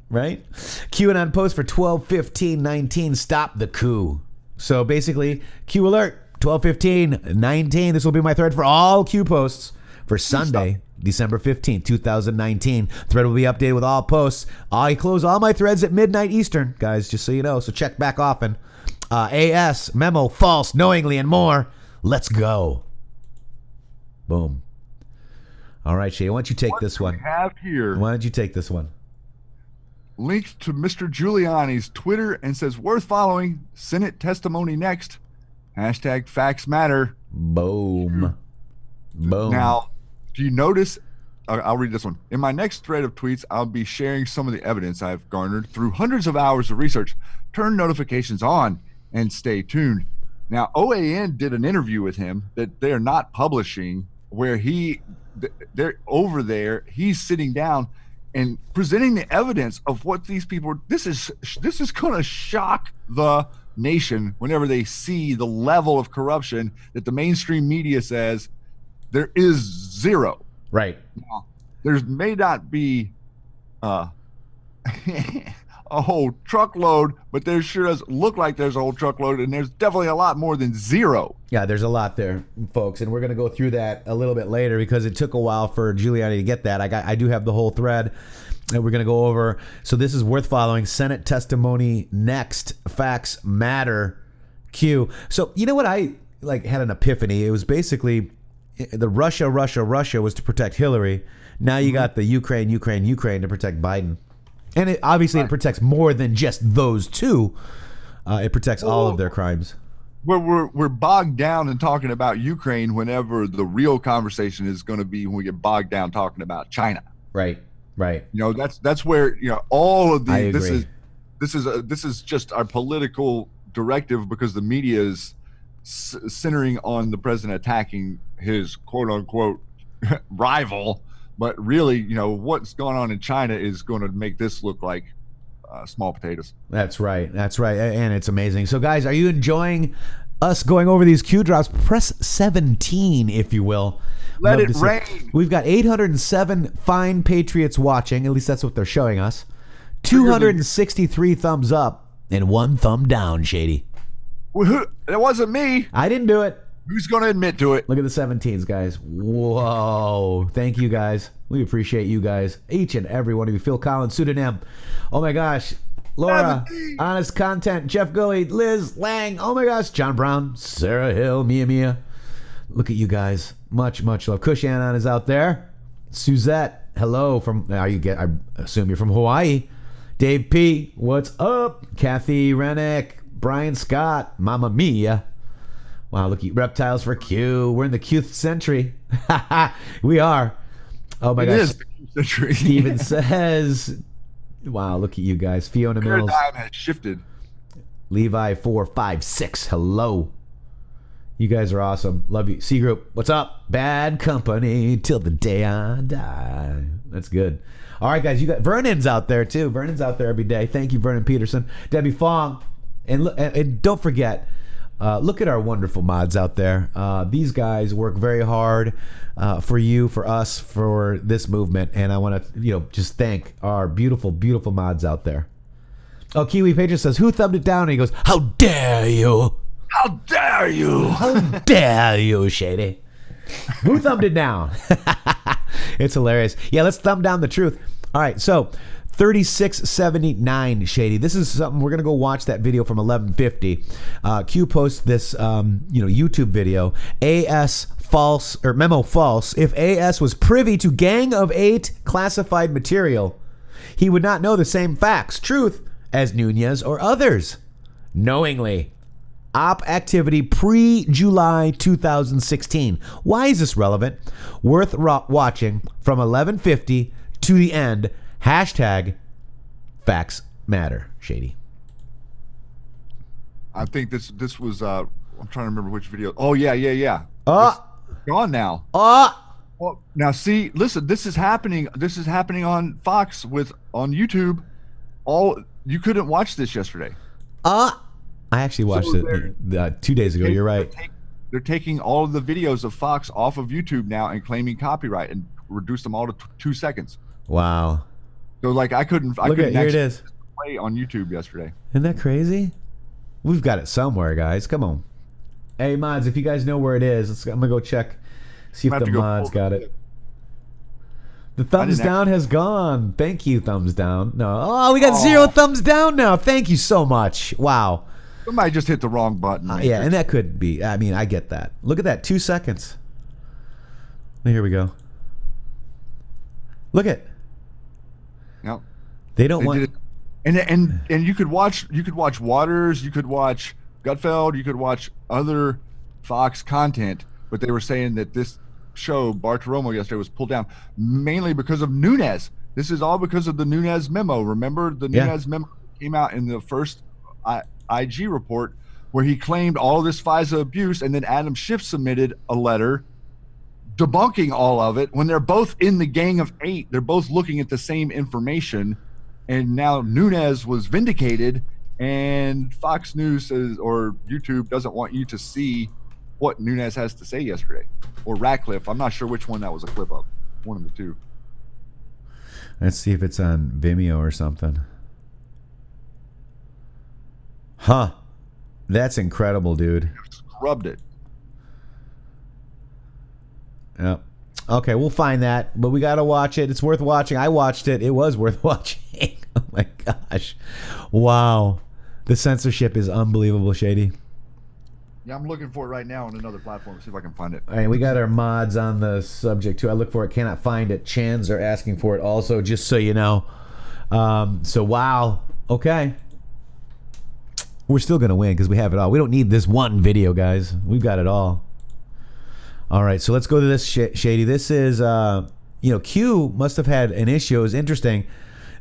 Right? QAnon post for 12/15/19. Stop the coup. So basically, Q alert 12/15/19. This will be my thread for all Q posts for Sunday, December 15th, 2019. Thread will be updated with all posts. I close all my threads at midnight Eastern, guys, just so you know. So check back often. AS, memo, false, knowingly, and more. Let's go. Boom. All right, Shay, why don't you take this one? We have here. Why don't you take this one? Linked to Mr. Giuliani's Twitter and says, worth following. Senate testimony next. Hashtag facts matter. Boom. Boom. Now, do you notice? I'll read this one. In my next thread of tweets, I'll be sharing some of the evidence I've garnered through hundreds of hours of research. Turn notifications on and stay tuned. Now, OAN did an interview with him that they're not publishing, where they're over there. He's sitting down and presenting the evidence of what these people. This is going to shock the nation whenever they see the level of corruption that the mainstream media says there is zero. Right. Now, there may not be a whole truckload, but there sure does look like there's a whole truckload, and there's definitely a lot more than zero. Yeah, there's a lot there, folks, and we're going to go through that a little bit later because it took a while for Giuliani to get that. I do have the whole thread that we're going to go over. So this is worth following. Senate testimony next. Facts matter. Q. So you know what I had an epiphany. It was basically the Russia was to protect Hillary. Now you got the Ukraine to protect Biden. And it protects more than just those two. It protects all of their crimes. We're bogged down in talking about Ukraine whenever the real conversation is going to be when we get bogged down talking about China. Right. That's where all of I the agree. this is just our political directive because the media is centering on the president attacking his quote unquote rival. But really, what's going on in China is going to make this look like small potatoes. That's right. And it's amazing. So, guys, are you enjoying us going over these Q drops? Press 17, if you will. Let Love it to see- rain. We've got 807 fine Patriots watching. At least that's what they're showing us. 263 thumbs up and 1 thumb down, Shady. It wasn't me. I didn't do it. Who's going to admit to it? Look at the 17s, guys. Whoa. Thank you, guys. We appreciate you guys. Each and every one of you. Phil Collins, pseudonym. Oh, my gosh. Laura, 17. Honest Content, Jeff Gully, Liz Lang. Oh, my gosh. John Brown, Sarah Hill, Mia. Look at you guys. Much love. Kush Anon is out there. Suzette, hello from, I assume you're from Hawaii. Dave P, what's up? Kathy Rennick, Brian Scott, Mama Mia. Wow, look at Reptiles for Q. We're in the Qth century. We are. Oh my It gosh. is the Q century. Steven says, wow, look at you guys. Fiona Mills, Paradigm has shifted. Levi 456. Hello. You guys are awesome. Love you. C Group, what's up? Bad company till the day I die. That's good. All right, guys. You got Vernon's out there too. Vernon's out there every day. Thank you, Vernon Peterson, Debbie Fong, and don't forget. Look at our wonderful mods out there. These guys work very hard for you, for us, for this movement, and I want to, just thank our beautiful, beautiful mods out there. Oh, Kiwi Patriot says, "Who thumbed it down?" And he goes, "How dare you? How dare you? How dare you, Shady? Who thumbed it down?" It's hilarious. Yeah, let's thumb down the truth. All right, so 3679 Shady. This is something we're gonna go watch that video from 1150. Q posts this YouTube video. AS false or memo false. If AS was privy to Gang of 8 classified material, he would not know the same facts, truth as Nunez or others. Knowingly. Op activity pre-July 2016. Why is this relevant? Worth watching from 1150 to the end. Hashtag facts matter, Shady. I think this was I'm trying to remember which video. Oh yeah. Oh. It's gone now. Oh, Well, now see, listen, this is happening on Fox on YouTube. You couldn't watch this yesterday. I actually watched it 2 days ago. You're right. They're taking all of the videos of Fox off of YouTube now and claiming copyright and reduce them all to 2 seconds. Wow. So I couldn't Look at here it is. play on YouTube yesterday. Isn't that crazy? We've got it somewhere, guys. Come on. Hey, mods, if you guys know where it is, I'm going to go check, see if the mods got it. The thumbs down has gone. Thank you, thumbs down. No. Oh, we got 0 thumbs down now. Thank you so much. Wow. Somebody just hit the wrong button. Yeah, and that could be. I mean, I get that. Look at that. 2 seconds. Here we go. Look at. Yep. They don't want. And you could watch Waters, you could watch Gutfeld, you could watch other Fox content, but they were saying that this show Bartiromo yesterday was pulled down mainly because of Nunez. This is all because of the Nunez memo. Remember the Nunez memo came out in the first IG report where he claimed all this FISA abuse, and then Adam Schiff submitted a letter debunking all of it when they're both in the Gang of 8. They're both looking at the same information, and now Nunes was vindicated, and Fox News says, or YouTube doesn't want you to see what Nunes has to say yesterday, or Ratcliffe. I'm not sure which one that was a clip of. One of the two. Let's see if it's on Vimeo or something. Huh. That's incredible, dude. Scrubbed it. Yep. Okay, we'll find that, but we got to watch it. It's worth watching. I watched it. It was worth watching. Oh my gosh. Wow. The censorship is unbelievable, Shady. Yeah, I'm looking for it right now on another platform. See if I can find it. All right, we got our mods on the subject too. I look for it, cannot find it. Chans are asking for it also, just so you know. So wow. Okay. We're still gonna win because we have it all. We don't need this one video, guys. We've got it all. All right, so let's go to this Shady. This is, Q must have had an issue. It was interesting.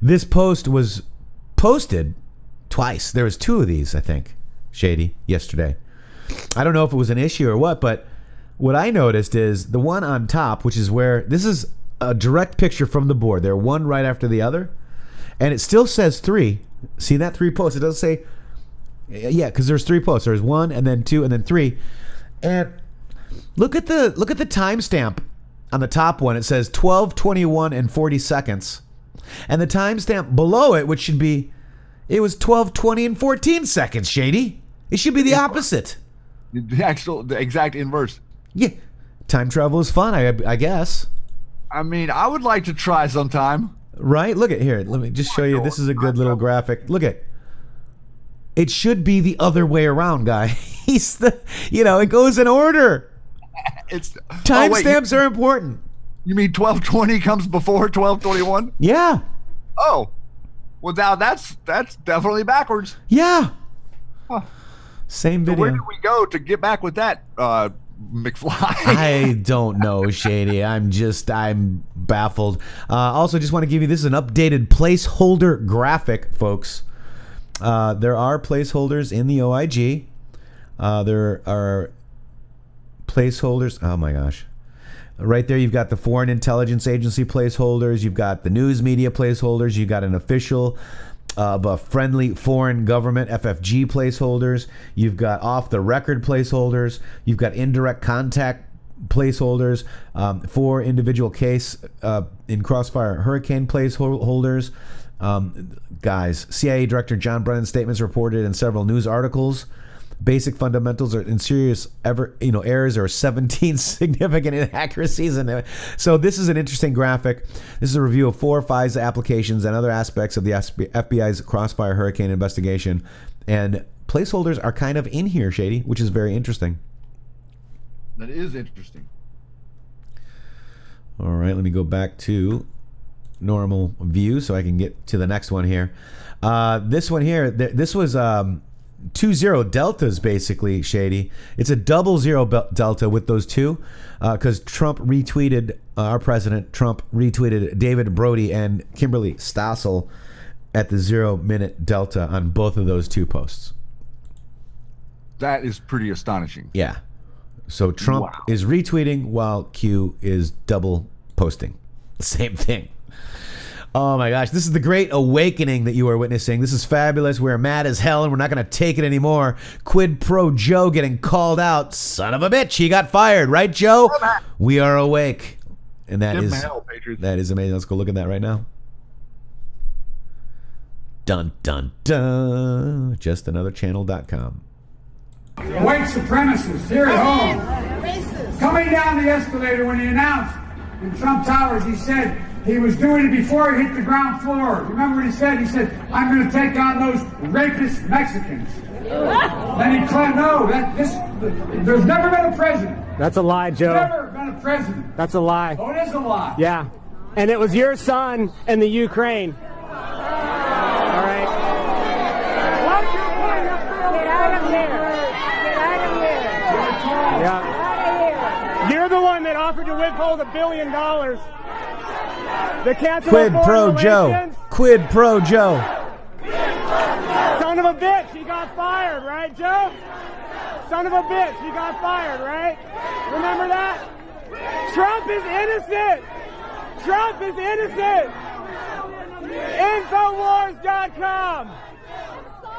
This post was posted twice. There was 2 of these, I think, Shady, yesterday. I don't know if it was an issue or what I noticed is the one on top, which is where this is a direct picture from the board. They're one right after the other, and it still says 3. See that 3 posts? It doesn't say, yeah, because there's 3 posts. There's 1 and then 2 and then 3, and look at the timestamp on the top one. It says 12:21 and 40 seconds, and the timestamp below it, which should be, it was 12:20 and 14 seconds. Shady, it should be the opposite. The exact inverse. Yeah, time travel is fun, I guess. I mean, I would like to try sometime. Right? Look at here. Let me just show you. This is a good little graphic. Look at. It should be the other way around, guy. It goes in order. Timestamps are important. You mean 12:20 comes before 12:21? Yeah. Oh, well, now that's definitely backwards. Yeah. Huh. Same video. So where do we go to get back with that, McFly? I don't know, Shady. I'm baffled. Also, just want to give you, this is an updated placeholder graphic, folks. There are placeholders in the OIG. There are placeholders. Oh my gosh. Right there, you've got the Foreign Intelligence Agency placeholders. You've got the news media placeholders. You've got an official of a friendly foreign government, FFG placeholders. You've got off-the-record placeholders. You've got indirect contact placeholders. 4 individual case in Crossfire Hurricane placeholders. Guys, CIA Director John Brennan's statements reported in several news articles. Basic fundamentals are in serious errors or 17 significant inaccuracies. So this is an interesting graphic. This is a review of 4 FISA applications and other aspects of the FBI's Crossfire Hurricane investigation. And placeholders are kind of in here, Shady, which is very interesting. That is interesting. All right, let me go back to normal view so I can get to the next one here. This one here, this was 2-0 deltas, basically, Shady. It's a 00 delta with those 2 because Trump retweeted, our president Trump retweeted David Brody and Kimberly Stossel at the 0-minute delta on both of those 2 posts. That is pretty astonishing. Yeah. So Trump is retweeting while Q is double posting. Same thing. Oh my gosh, this is the great awakening that you are witnessing. This is fabulous. We're mad as hell and we're not going to take it anymore. Quid pro Joe getting called out. Son of a bitch, he got fired, right, Joe? We are awake. And that is amazing. Let's go look at that right now. Dun, dun, dun. JustAnotherChannel.com. White supremacists here at home. Coming down the escalator when he announced in Trump Towers, he said, he was doing it before he hit the ground floor. Remember what he said? He said, I'm going to take on those rapist Mexicans. Then he claimed, no, there's never been a president. That's a lie, Joe. There's never been a president. That's a lie. Oh, it is a lie. Yeah. And it was your son in the Ukraine. All right. Get out of here. Get out of here. Yeah. You're the one that offered to withhold $1 billion. The cancel Quid pro Joe. Quid pro Joe. Son of a bitch, he got fired, right, Joe? son of a bitch, he got fired, right? Remember that? Trump is innocent. Trump is innocent. Infowars.com.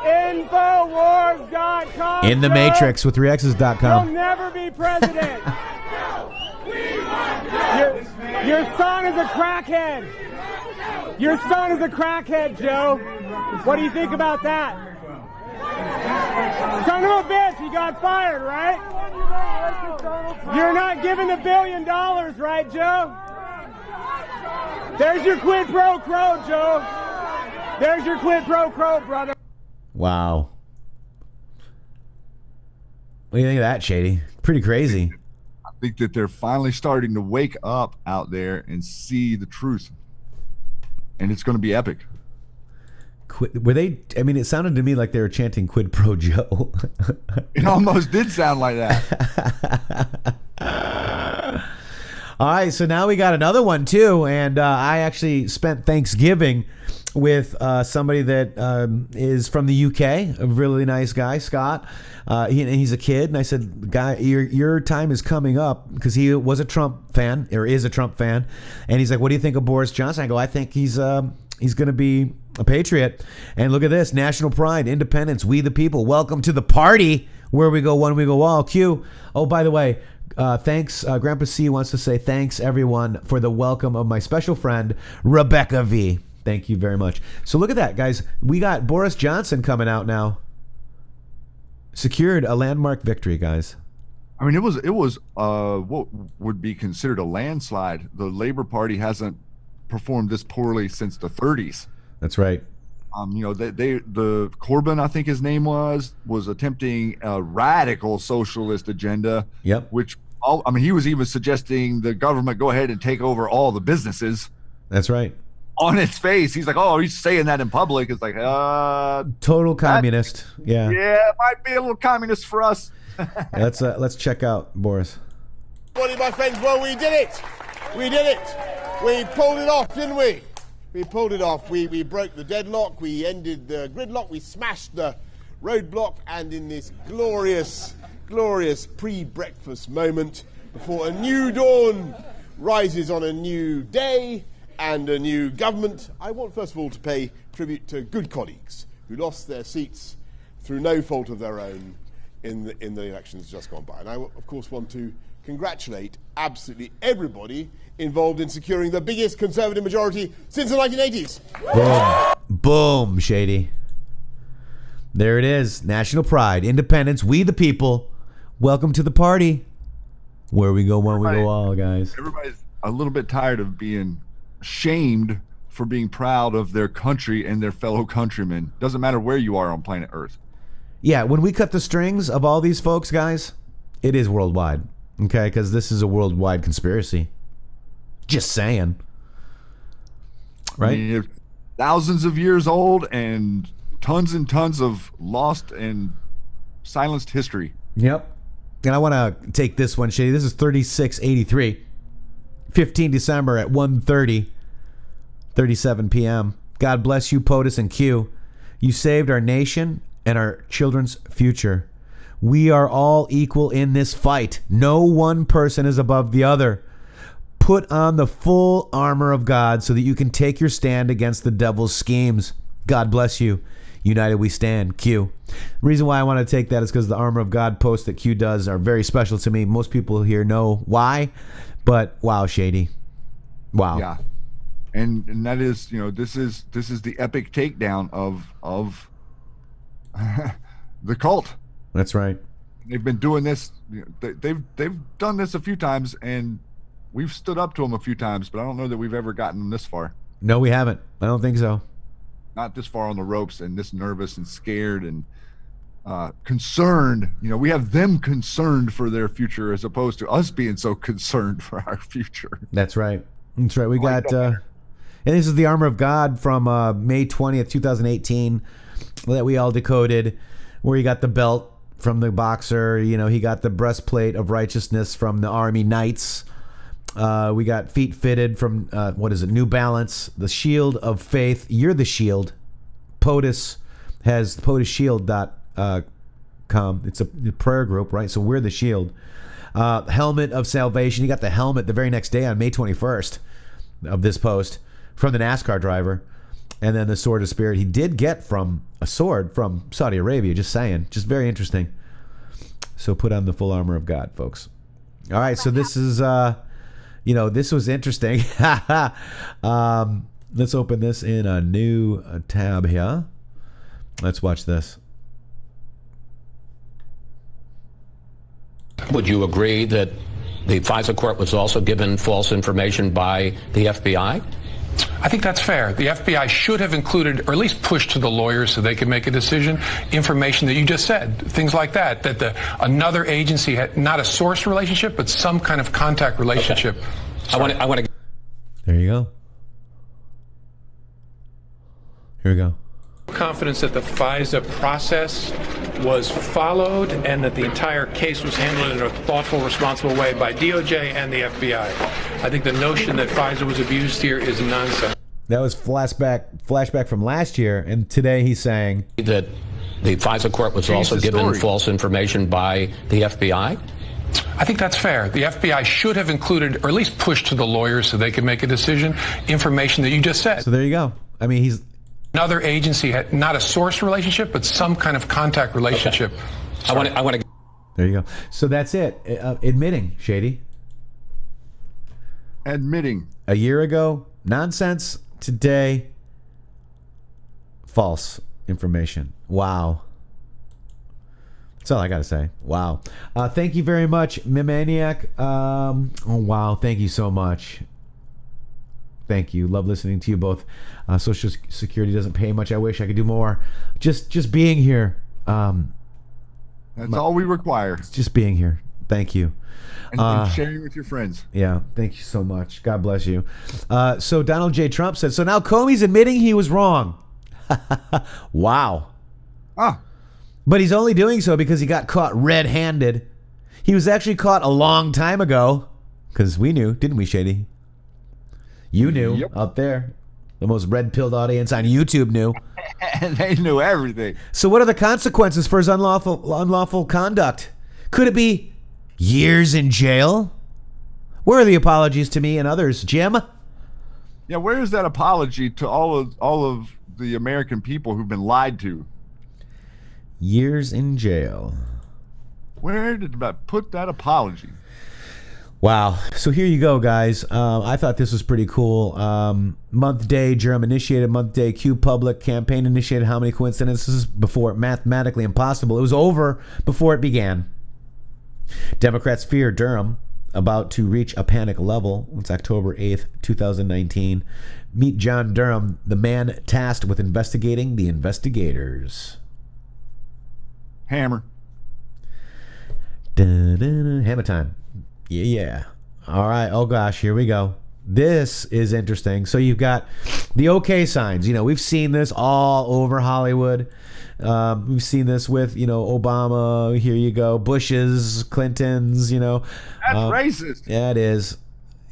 Infowars.com. intheMatrixx with 3x's.com. He'll never be president. Your son is a crackhead. Your son is a crackhead, Joe. What do you think about that? Son of a bitch, he got fired, right? You're not giving $1 billion, right, Joe? There's your quid pro quo, Joe. There's your quid pro quo, brother. Wow. What do you think of that, Shady? Pretty crazy. I think that they're finally starting to wake up out there and see the truth. And it's going to be epic. Were they? I mean, it sounded to me like they were chanting "Quid pro Joe." It almost did sound like that. All right, so now we got another one too, and I actually spent Thanksgiving with somebody that is from the UK, a really nice guy, Scott. He's a kid, and I said, "Guy, your time is coming up," because he was a Trump fan or is a Trump fan, and he's like, "What do you think of Boris Johnson?" I go, "I think he's going to be a patriot." And look at this: national pride, independence, we the people. Welcome to the party where we go one, we go all. Q. Oh, by the way. Thanks. Grandpa C wants to say thanks, everyone, for the welcome of my special friend, Rebecca V. Thank you very much. So look at that, guys. We got Boris Johnson coming out now. Secured a landmark victory, guys. I mean, it was what would be considered a landslide. The Labor Party hasn't performed this poorly since the 30s. That's right. The Corbyn, I think his name was attempting a radical socialist agenda. Yep. He was even suggesting the government go ahead and take over all the businesses. That's right. On its face, he's like, "Oh, he's saying that in public." It's like, total communist. Yeah. Yeah, it might be a little communist for us. Let's check out Boris. Morning, my friends. Well, we did it. We did it. We pulled it off, didn't we? We pulled it off. We broke the deadlock. We ended the gridlock. We smashed the roadblock. And in this glorious, glorious pre-breakfast moment, before a new dawn rises on a new day and a new government, I want first of all to pay tribute to good colleagues who lost their seats through no fault of their own in the elections just gone by. And I, of course, want to congratulate absolutely everybody involved in securing the biggest Conservative majority since the 1980s. Boom. Boom, Shady. There it is. National pride, independence, we the people. Welcome to the party. Where we go one, we go all, guys. Everybody's a little bit tired of being shamed for being proud of their country and their fellow countrymen. Doesn't matter where you are on planet Earth. Yeah, when we cut the strings of all these folks, guys, it is worldwide. Okay, because this is a worldwide conspiracy. Just saying. Right? I mean, it's thousands of years old and tons of lost and silenced history. Yep. And I want to take this one, Shady. This is 3683. 15 December at 1:30, 37 p.m. God bless you, POTUS and Q. You saved our nation and our children's future. We are all equal in this fight. No one person is above the other. Put on the full armor of God so that you can take your stand against the devil's schemes. God bless you. United we stand, Q. The reason why I want to take that is because the Armor of God posts that Q does are very special to me. Most people here know why, but wow, Shady. Wow. Yeah. And that is, this is the epic takedown of the cult. That's right. They've been doing this. They've done this a few times, and we've stood up to them a few times, but I don't know that we've ever gotten this far. No, we haven't. I don't think so. Not this far on the ropes and this nervous and scared and concerned. We have them concerned for their future as opposed to us being so concerned for our future. That's right. That's right. We got, and this is the Armor of God from May 20th, 2018 that we all decoded, where you got the belt from the boxer. He got the breastplate of righteousness from the Army Knights. We got feet fitted from, New Balance. The shield of faith. You're the shield. POTUS has POTUSShield.com. prayer.com. It's a prayer group, right? So we're the shield. Helmet of salvation. He got the helmet the very next day on May 21st of this post from the NASCAR driver. And then the sword of spirit he did get from a sword from Saudi Arabia. Just saying. Just very interesting. So put on the full armor of God, folks. All right. So this is, this was interesting. Let's open this in a new tab here. Let's watch this. Would you agree that the FISA court was also given false information by the FBI? I think that's fair. The FBI should have included, or at least pushed to the lawyers so they could make a decision, information that you just said, things like that another agency had not a source relationship, but some kind of contact relationship. Okay. I want to. There you go. Here we go. Confidence that the FISA process was followed and that the entire case was handled in a thoughtful, responsible way by DOJ and the FBI. I think the notion that FISA was abused here is nonsense. That was flashback from last year, and today he's saying that the FISA court was also given false information by the FBI. I think that's fair. The FBI should have included, or at least pushed to the lawyers so they could make a decision, information that you just said. So there you go. I mean, he's... Another agency had not a source relationship, but some kind of contact relationship. Okay. I want to. There you go. So that's it. Admitting, Shady. Admitting. A year ago, nonsense. Today, false information. Wow. That's all I got to say. Wow. Thank you very much, Mimaniac. Oh, wow. Thank you so much. Thank you. Love listening to you both. Social Security doesn't pay much. I wish I could do more. Just being here. That's all we require. Just being here. Thank you. And sharing with your friends. Yeah. Thank you so much. God bless you. So Donald J. Trump said, so now Comey's admitting he was wrong. Wow. But he's only doing so because he got caught red-handed. He was actually caught a long time ago. Because we knew, didn't we, Shady? You knew out there. The most red-pilled audience on YouTube knew. And they knew everything. So what are the consequences for his unlawful conduct? Could it be years in jail? Where are the apologies to me and others, Jim? Yeah, where is that apology to all of the American people who've been lied to? Years in jail. Where did I put that apology? Wow. So here you go, guys. I thought this was pretty cool. Month day, Jerem initiated month day. Q Public campaign initiated how many coincidences before mathematically impossible. It was over before it began. Democrats fear Durham about to reach a panic level. It's October 8th, 2019. Meet John Durham, the man tasked with investigating the investigators. Hammer. Hammer time. Yeah. All right. Oh, gosh. Here we go. This is interesting. So you've got the OK signs. You know, we've seen this all over Hollywood. We've seen this with, Obama. Here you go. Bush's, Clinton's, That's racist. Yeah, it is.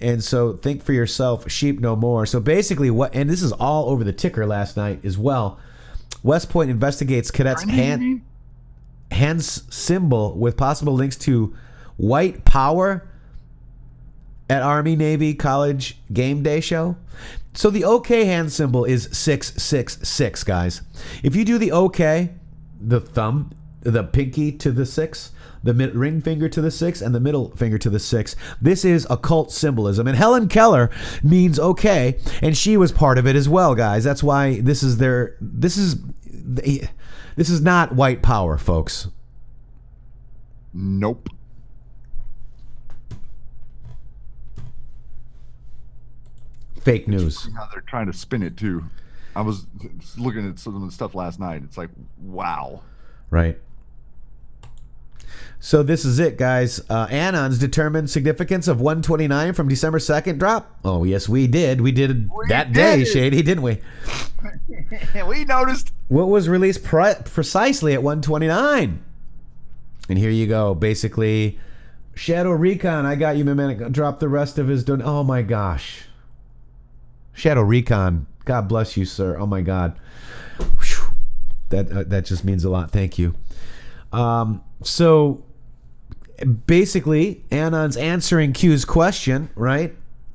And so think for yourself, sheep no more. So basically and this is all over the ticker last night as well. West Point investigates cadets' hands symbol with possible links to white power at Army, Navy, college game day show. So the OK hand symbol is 666, guys. If you do the OK, the thumb, the pinky to the 6, the ring finger to the 6, and the middle finger to the 6, this is occult symbolism. And Helen Keller means OK, and she was part of it as well, guys. That's why this is not white power, folks. Nope. Fake news. How they're trying to spin it too. I was looking at some of the stuff last night. It's like, wow. Right. So this is it, guys. Anon's determined significance of 129 from December 2nd drop. Oh, yes, we did. We did that day, Shady, didn't we? We noticed. What was released precisely at 129? And here you go. Basically, Shadow Recon. I got you, my man. Drop the rest of his. Oh, my gosh. Shadow Recon. God bless you, sir. Oh, my God. Whew. That just means a lot. Thank you. So basically, Anon's answering Q's question, right?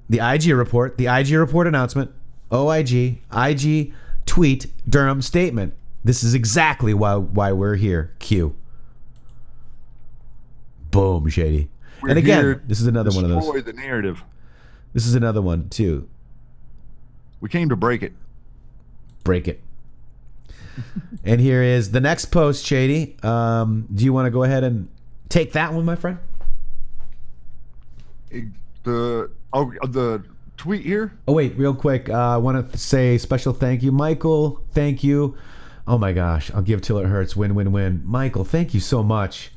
The IG report announcement, OIG, IG tweet, Durham statement. This is exactly why we're here, Q. Boom, Shady. And again, this is another one of those. Destroy the narrative. This is another one, too. We came to break it. Break it. And here is the next post, Shady. Do you want to go ahead and take that one, my friend? The tweet here? Oh, wait, real quick. I want to say special thank you. Michael, thank you. Oh, my gosh. I'll give till it hurts. Win, win, win. Michael, thank you so much.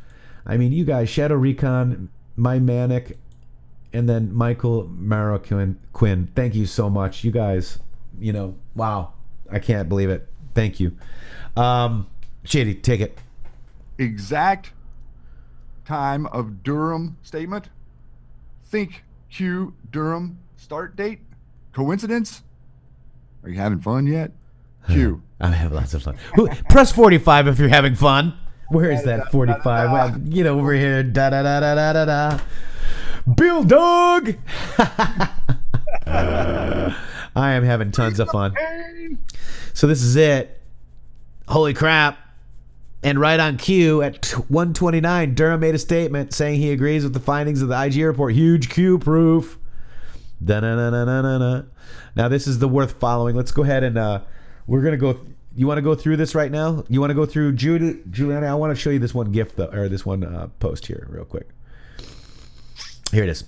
I mean, you guys, Shadow Recon, My Manic, and then Michael Quinn, thank you so much. You guys, wow. I can't believe it. Thank you. Shady, take it. Exact time of Durham statement. Think Q Durham start date. Coincidence? Are you having fun yet? Q. I'm having lots of fun. Press 45 if you're having fun. Where is that 45? Well, get over here. Da da da da da da da. Bill Dog. I am having tons of fun. So this is it. Holy crap. And right on cue at 1:29, Durham made a statement saying he agrees with the findings of the IG report. Huge Q proof. Da-na-na-na-na-na. Now this is the worth following. Let's go ahead and we're going to go. You want to go through this right now? You want to go through Juliana? I want to show you this one gift, or this one post here real quick. Here it is.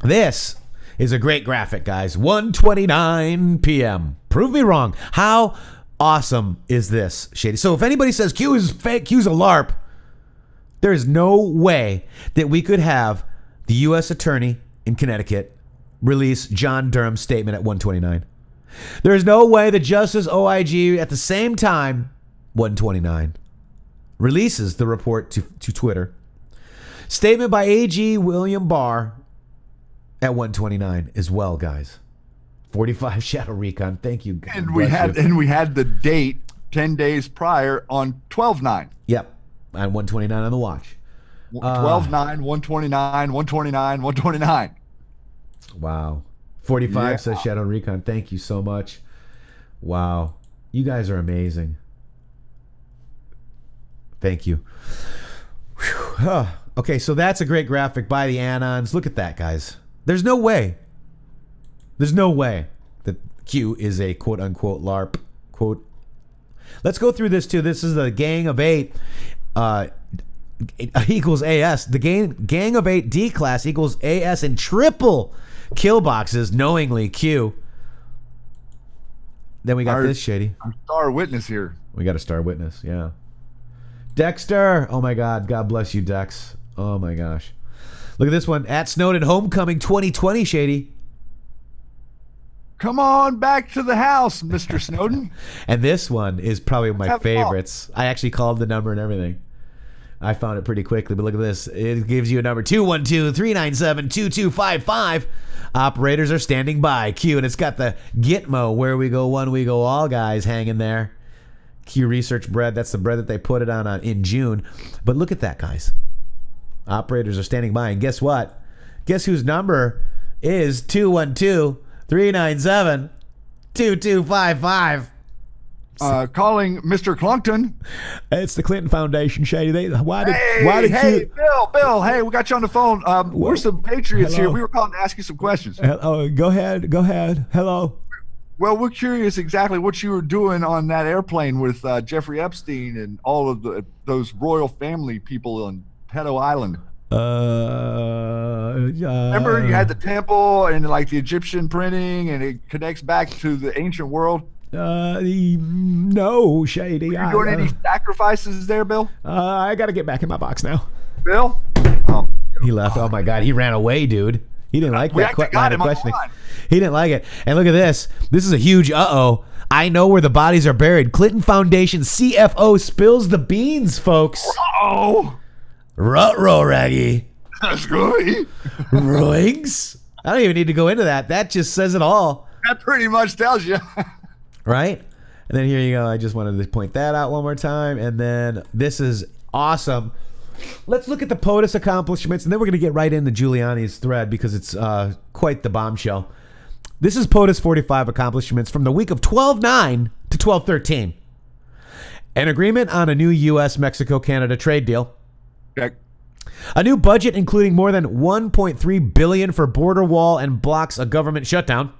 This is a great graphic, guys. 1:29 p.m. Prove me wrong. How awesome is this, Shady? So if anybody says Q is fake, Q's a LARP, there is no way that we could have the U.S. Attorney in Connecticut release John Durham's statement at 1:29. There is no way that Justice OIG at the same time, 1:29, releases the report to Twitter. Statement by AG William Barr at 1:29 as well, guys. 45 Shadow Recon. Thank you. God and we had the date 10 days prior on 12/9. Yep, on 1:29 on the watch. 12/9, 1:29, 1:29, 1:29. Wow. 45 says Shadow Recon. Thank you so much. Wow. You guys are amazing. Thank you. Whew. Okay, so that's a great graphic by the Anons. Look at that, guys. There's no way that Q is a quote-unquote LARP. Quote. Let's go through this, too. This is the Gang of 8 equals AS. The Gang of 8 D-Class equals AS in triple kill boxes, knowingly Q. Then we got this, Shady. Our star witness here. We got a star witness, yeah. Dexter. Oh, my God. God bless you, Dex. Oh, my gosh. Look at this one. At Snowden Homecoming 2020, Shady. Come on back to the house, Mr. Snowden. And this one is probably my favorites. I actually called the number and everything. I found it pretty quickly, but look at this. It gives you a number, 212-397-2255. Operators are standing by. Q, and it's got the Gitmo, where we go one, we go all guys hanging there. Q Research bread. That's the bread that they put it on in June. But look at that, guys. Operators are standing by. And guess what? Guess whose number is 212-397-2255. Calling Mr. Clunkton. It's the Clinton Foundation, Shady. Why did Bill, hey, we got you on the phone. We're some Patriots here. We were calling to ask you some questions. Go ahead. Hello. Well, we're curious exactly what you were doing on that airplane with Jeffrey Epstein and all of those royal family people on Pedo Island. Remember you had the temple and like the Egyptian printing and it connects back to the ancient world? No, Shady. Are you doing any sacrifices there, Bill? I got to get back in my box now. Bill? He left. Oh, my God. He ran away, dude. He didn't like that line of questioning. He didn't like it. And look at this. This is a huge uh-oh. I know where the bodies are buried. Clinton Foundation CFO spills the beans, folks. Oh. Ruh-roh, Raggy. That's good. Roigs. I don't even need to go into that. That just says it all. That pretty much tells you. Right? And then here you go. I just wanted to point that out one more time. And then this is Awesome. Let's look at the POTUS accomplishments, and then we're going to get right into Giuliani's thread because it's quite the bombshell. This is POTUS 45 accomplishments from the week of 12/9 to 12/13. An agreement on a new U.S. Mexico-Canada trade deal. Check. A new budget including more than $1.3 billion for border wall and blocks a government shutdown.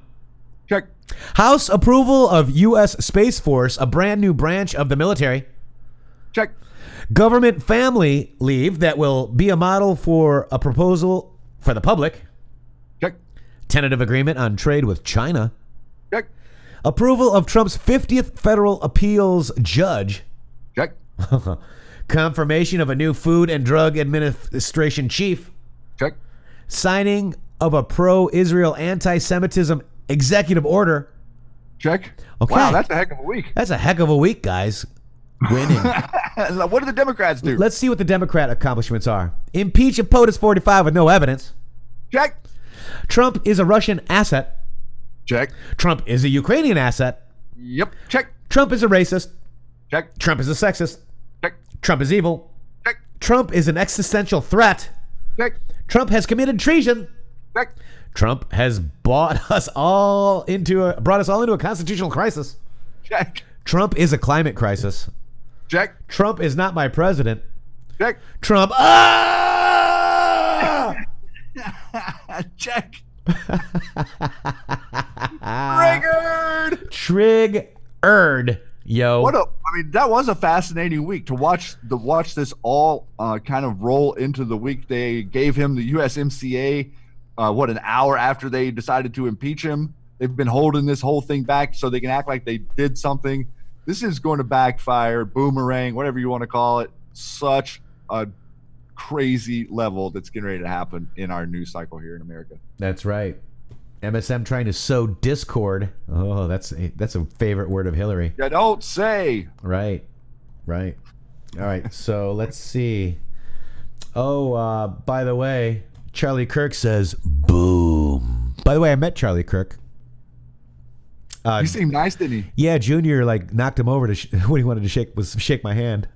Check. House approval of U.S. Space Force, a brand new branch of the military. Check. Government family leave that will be a model for a proposal for the public. Check. Tentative agreement on trade with China. Check. Approval of Trump's 50th federal appeals judge. Check. Confirmation of a new Food and Drug Administration chief. Check. Signing of a pro-Israel anti-Semitism executive order. Check. Okay. Wow, that's a heck of a week. That's a heck of a week, guys. Winning. What do the Democrats do? Let's see what the Democrat accomplishments are. Impeach a POTUS 45 with no evidence. Check. Trump is a Russian asset. Check. Trump is a Ukrainian asset. Yep. Check. Trump is a racist. Check. Trump is a sexist. Check. Trump is evil. Check. Trump is an existential threat. Check. Trump has committed treason. Check. Trump has brought us all into a constitutional crisis. Check. Trump is a climate crisis. Check. Trump is not my president. Check. Trump. Check. Triggered. Yo. That was a fascinating week to watch this all kind of roll into the week. They gave him the USMCA an hour after they decided to impeach him. They've been holding this whole thing back so they can act like they did something. This is going to backfire, boomerang, whatever you want to call it. Such a crazy level that's getting ready to happen in our news cycle here in America. That's right. MSM trying to sow discord. Oh, that's a favorite word of Hillary. Yeah, don't say. Right. All right, so let's see. Oh, by the way, Charlie Kirk says, boom. By the way, I met Charlie Kirk. He seemed nice, didn't he? Yeah, Junior knocked him over when he wanted to shake my hand.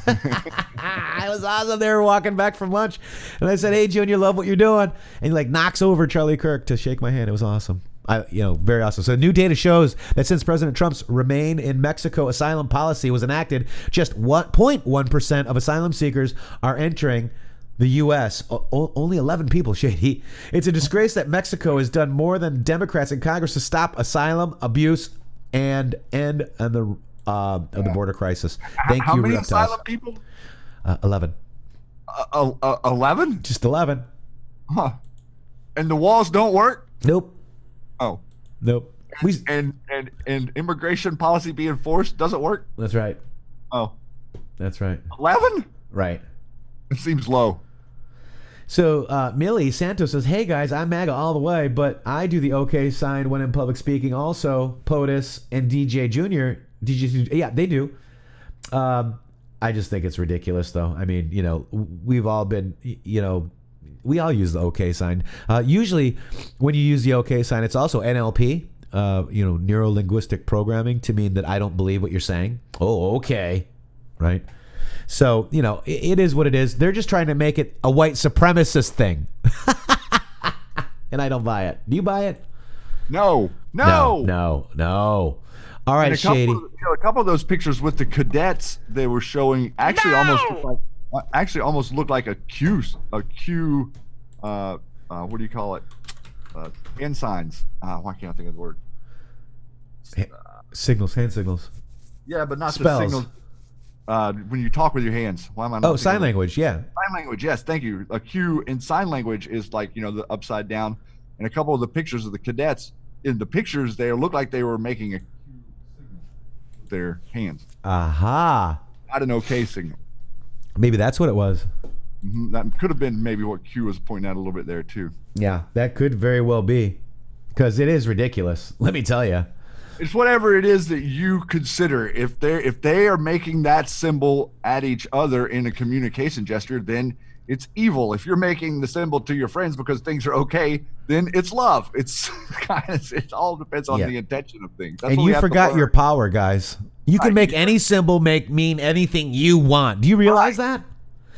It was awesome. They were walking back from lunch, and I said, "Hey, Junior, love what you're doing." And he knocks over Charlie Kirk to shake my hand. It was awesome. Very awesome. So new data shows that since President Trump's Remain in Mexico asylum policy was enacted, just 0.1% of asylum seekers are entering the U.S. Only 11 people, Shady. It's a disgrace that Mexico has done more than Democrats in Congress to stop asylum, abuse, and end of the border crisis. Thank How you, many reptiles. asylum people? 11. 11? Just 11. Huh. And the walls don't work? Nope. Oh. Nope. And immigration policy being enforced doesn't work? That's right. Oh. That's right. 11? Right. It seems low. So Millie Santos says, "Hey guys, I'm MAGA all the way, but I do the OK sign when in public speaking. Also, POTUS and DJ Junior, yeah, they do. I just think it's ridiculous, though. I mean, we've all been, we all use the OK sign. Usually, when you use the OK sign, it's also NLP, neuro-linguistic programming, to mean that I don't believe what you're saying. Oh, okay, right." So, it is what it is. They're just trying to make it a white supremacist thing. And I don't buy it. Do you buy it? No. All right, Shady. A couple of those pictures with the cadets they were showing actually almost looked like a Q, what do you call it? Ensigns. Why can't I think of the word? Signals, hand signals. Yeah, but not Spells. the signals. When you talk with your hands. Why am I not? Oh, sign language, yeah. Sign language, yes, thank you. A Q in sign language is the upside down. And a couple of the pictures of the cadets, in the pictures, they look like they were making a Q signal with their hands. Aha. Not an OK signal. Maybe that's what it was. Mm-hmm. That could have been maybe what Q was pointing out a little bit there, too. Yeah, that could very well be. Because it is ridiculous. Let me tell you. It's whatever it is that you consider. If they are making that symbol at each other in a communication gesture, then it's evil. If you're making the symbol to your friends because things are okay, then it's love. It's kind of, it all depends on the intention of things. That's and you forgot your power, guys. You can make any symbol mean anything you want. Do you realize that?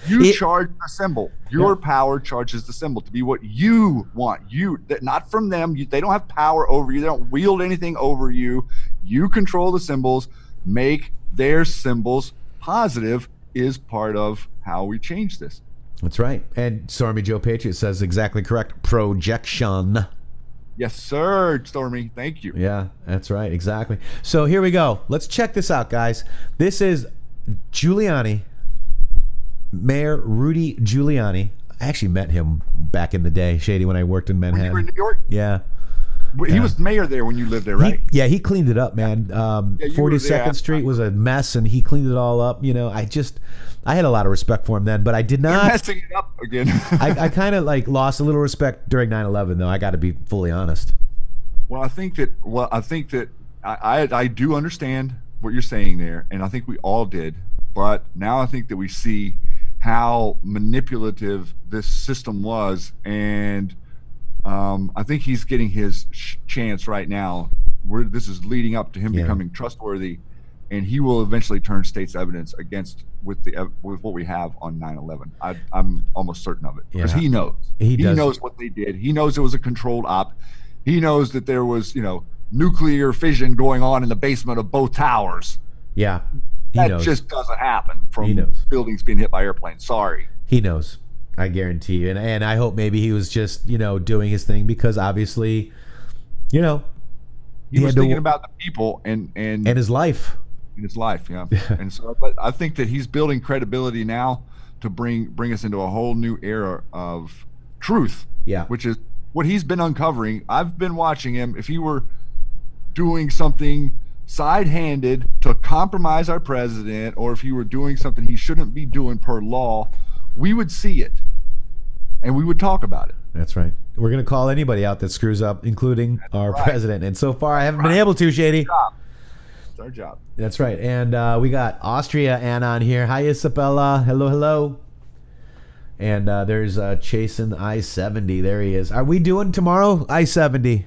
You charge the symbol. Your power charges the symbol to be what you want. Not from them. They don't have power over you. They don't wield anything over you. You control the symbols. Make their symbols positive is part of how we change this. That's right. And Stormy Joe Patriot says exactly correct. Projection. Yes, sir, Stormy. Thank you. Yeah, that's right. Exactly. So here we go. Let's check this out, guys. This is Giuliani. Mayor Rudy Giuliani. I actually met him back in the day, Shady, when I worked in Manhattan. When you were in New York? Yeah. He was mayor there when you lived there, right? He cleaned it up, man. 42nd Street was a mess, and he cleaned it all up. You know, I had a lot of respect for him then, but I did not. You're messing it up again. I kind of lost a little respect during 9/11, though. I got to be fully honest. Well, I think that I do understand what you're saying there, and I think we all did. But now I think that we see how manipulative this system was, and I think he's getting his chance right now. This is leading up to him becoming trustworthy, and he will eventually turn state's evidence against with what we have on 9/11. I'm almost certain of it because he knows. He knows what they did. He knows it was a controlled op. He knows that there was nuclear fission going on in the basement of both towers. Yeah. That just doesn't happen from buildings being hit by airplanes. Sorry. He knows. I guarantee you. And I hope maybe he was just, doing his thing because obviously, he was thinking about the people and his life. In his life, yeah. And so, but I think that he's building credibility now to bring us into a whole new era of truth. Yeah. Which is what he's been uncovering. I've been watching him. If he were doing something side-handed to compromise our president, or if he were doing something he shouldn't be doing per law, we would see it and we would talk about it. That's right. We're going to call anybody out that screws up, including our president. And so far I haven't been able to, Shady. It's our job. That's right. And we got Austria Ann on here. Hi, Isabella. Hello. And there's chasing I-70. There he is. Are we doing tomorrow I-70?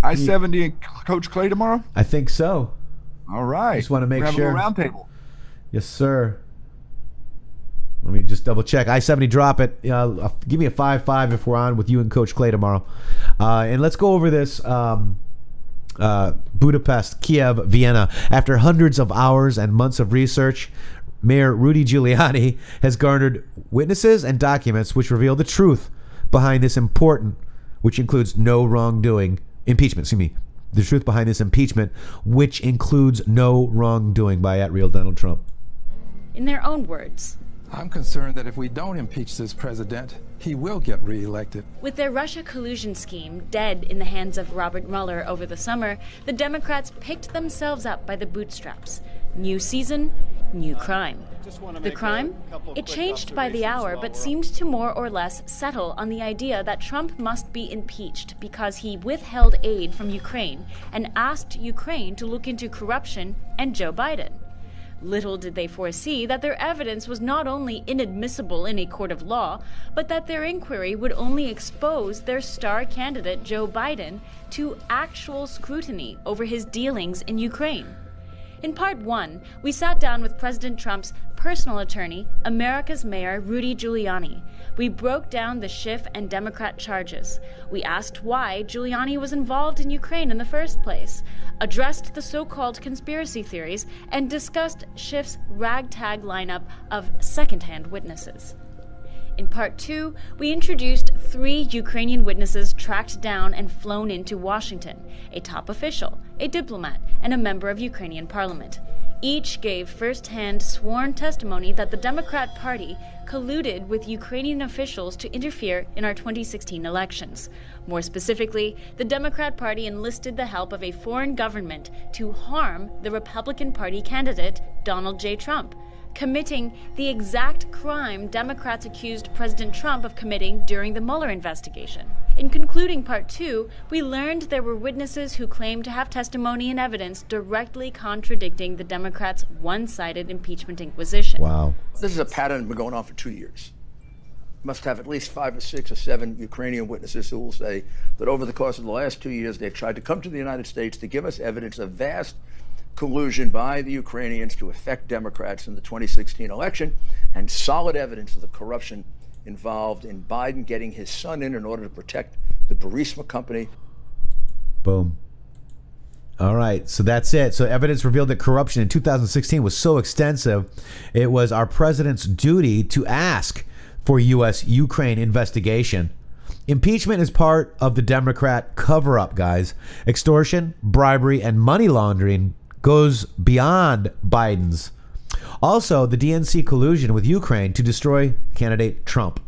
I-70 and Coach Clay tomorrow? I think so. All right. Just want to make sure. A round table. Yes, sir. Let me just double check. I-70, drop it. Give me a 5-5 if we're on with you and Coach Clay tomorrow. And let's go over this Budapest, Kiev, Vienna. After hundreds of hours and months of research, Mayor Rudy Giuliani has garnered witnesses and documents which reveal the truth behind this which includes no wrongdoing. Impeachment, excuse me. The truth behind this impeachment, which includes no wrongdoing by @real Donald Trump. In their own words, I'm concerned that if we don't impeach this president, he will get reelected. With their Russia collusion scheme dead in the hands of Robert Mueller over the summer, the Democrats picked themselves up by the bootstraps. New season, new crime. The crime? It changed by the hour, but seemed to more or less settle on the idea that Trump must be impeached because he withheld aid from Ukraine and asked Ukraine to look into corruption and Joe Biden. Little did they foresee that their evidence was not only inadmissible in a court of law, but that their inquiry would only expose their star candidate, Joe Biden, to actual scrutiny over his dealings in Ukraine. In part one, we sat down with President Trump's personal attorney, America's Mayor Rudy Giuliani. We broke down the Schiff and Democrat charges. We asked why Giuliani was involved in Ukraine in the first place, addressed the so-called conspiracy theories, and discussed Schiff's ragtag lineup of second-hand witnesses. In part two, we introduced 3 Ukrainian witnesses tracked down and flown into Washington, a top official, a diplomat, and a member of Ukrainian parliament. Each gave first-hand sworn testimony that the Democrat Party colluded with Ukrainian officials to interfere in our 2016 elections. More specifically, the Democrat Party enlisted the help of a foreign government to harm the Republican Party candidate, Donald J. Trump, committing the exact crime Democrats accused President Trump of committing during the Mueller investigation. In concluding part two, we learned there were witnesses who claimed to have testimony and evidence directly contradicting the Democrats' one-sided impeachment inquisition. Wow. This is a pattern that's been going on for 2 years. must have at least 5 or 6 or 7 Ukrainian witnesses who will say that over the course of the last 2 years, they've tried to come to the United States to give us evidence of vast collusion by the Ukrainians to affect Democrats in the 2016 election, and solid evidence of the corruption involved in Biden getting his son in order to protect the Burisma company. Boom. All right, so that's it. So evidence revealed that corruption in 2016 was so extensive, it was our president's duty to ask for U.S.-Ukraine investigation. Impeachment is part of the Democrat cover-up, guys. Extortion, bribery, and money laundering goes beyond Biden's. Also, the DNC collusion with Ukraine to destroy candidate Trump.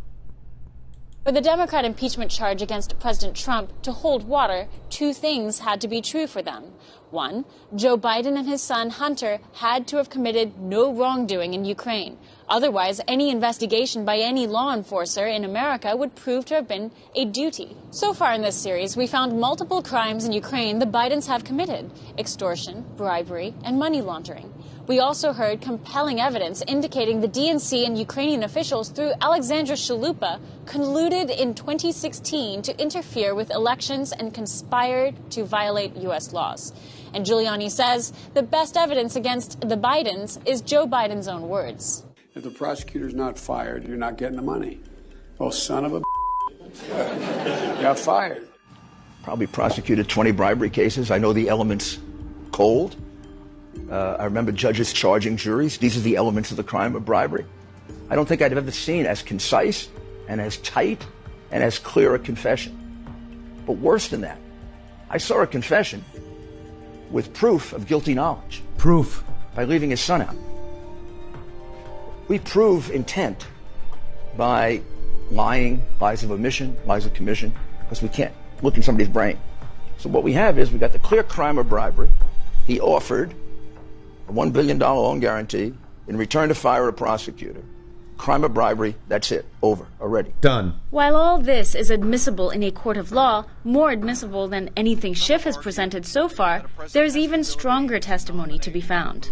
For the Democrat impeachment charge against President Trump to hold water, 2 things had to be true for them. 1, Joe Biden and his son Hunter had to have committed no wrongdoing in Ukraine. Otherwise, any investigation by any law enforcer in America would prove to have been a duty. So far in this series, we found multiple crimes in Ukraine the Bidens have committed: extortion, bribery, and money laundering. We also heard compelling evidence indicating the DNC and Ukrainian officials, through Alexandra Chalupa, colluded in 2016 to interfere with elections and conspired to violate U.S. laws. And Giuliani says the best evidence against the Bidens is Joe Biden's own words. If the prosecutor's not fired, you're not getting the money. Oh, son of a got fired. Probably prosecuted 20 bribery cases. I know the elements cold. I remember judges charging juries. These are the elements of the crime of bribery. I don't think I'd ever seen as concise and as tight and as clear a confession. But worse than that, I saw a confession with proof of guilty knowledge. Proof. By leaving his son out. We prove intent by lying, lies of omission, lies of commission, because we can't look in somebody's brain. So what we have is we got the clear crime of bribery. He offered a $1 billion loan guarantee in return to fire a prosecutor. Crime of bribery, that's it. Over. Already. Done. While all this is admissible in a court of law, more admissible than anything Schiff has presented so far, there's even stronger testimony to be found.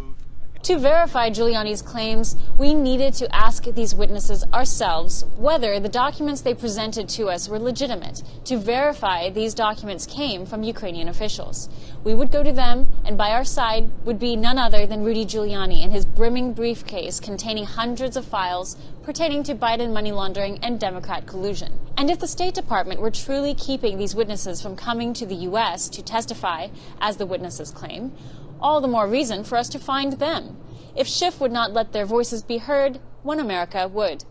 To verify Giuliani's claims, we needed to ask these witnesses ourselves whether the documents they presented to us were legitimate, to verify these documents came from Ukrainian officials. We would go to them, and by our side would be none other than Rudy Giuliani and his brimming briefcase containing hundreds of files pertaining to Biden money laundering and Democrat collusion. And if the State Department were truly keeping these witnesses from coming to the U.S. to testify, as the witnesses claim, all the more reason for us to find them. If Schiff would not let their voices be heard, One America would.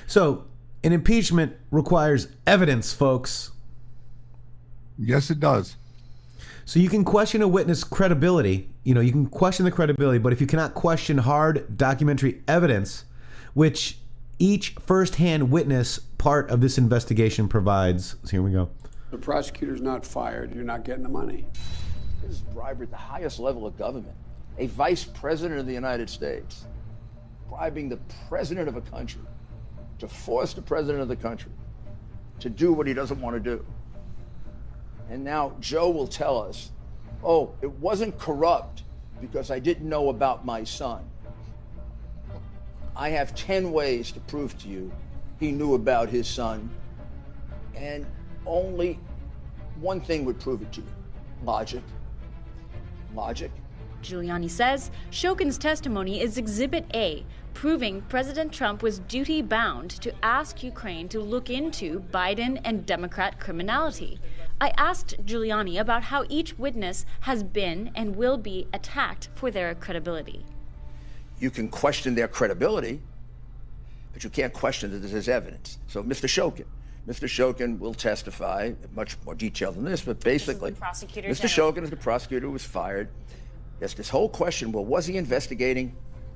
So, an impeachment requires evidence, folks. Yes, it does. So you can question a witness' credibility. You know, you can question the credibility, but if you cannot question hard documentary evidence, which each first-hand witness part of this investigation provides. So here we go. The prosecutor's not fired, you're not getting the money. This is bribery at the highest level of government. A vice president of the United States bribing the president of a country to force the president of the country to do what he doesn't want to do. And now Joe will tell us, oh, it wasn't corrupt because I didn't know about my son. I have 10 ways to prove to you he knew about his son, and only one thing would prove it to you: logic. Logic. Giuliani says Shokin's testimony is Exhibit A, proving President Trump was duty-bound to ask Ukraine to look into Biden and Democrat criminality. I asked Giuliani about how each witness has been and will be attacked for their credibility. You can question their credibility, but you can't question that this is evidence. So Mr. Shokin will testify much more detail than this, but basically, Mr. Shokin is the prosecutor who was fired. Yes, this whole question, well, was he investigating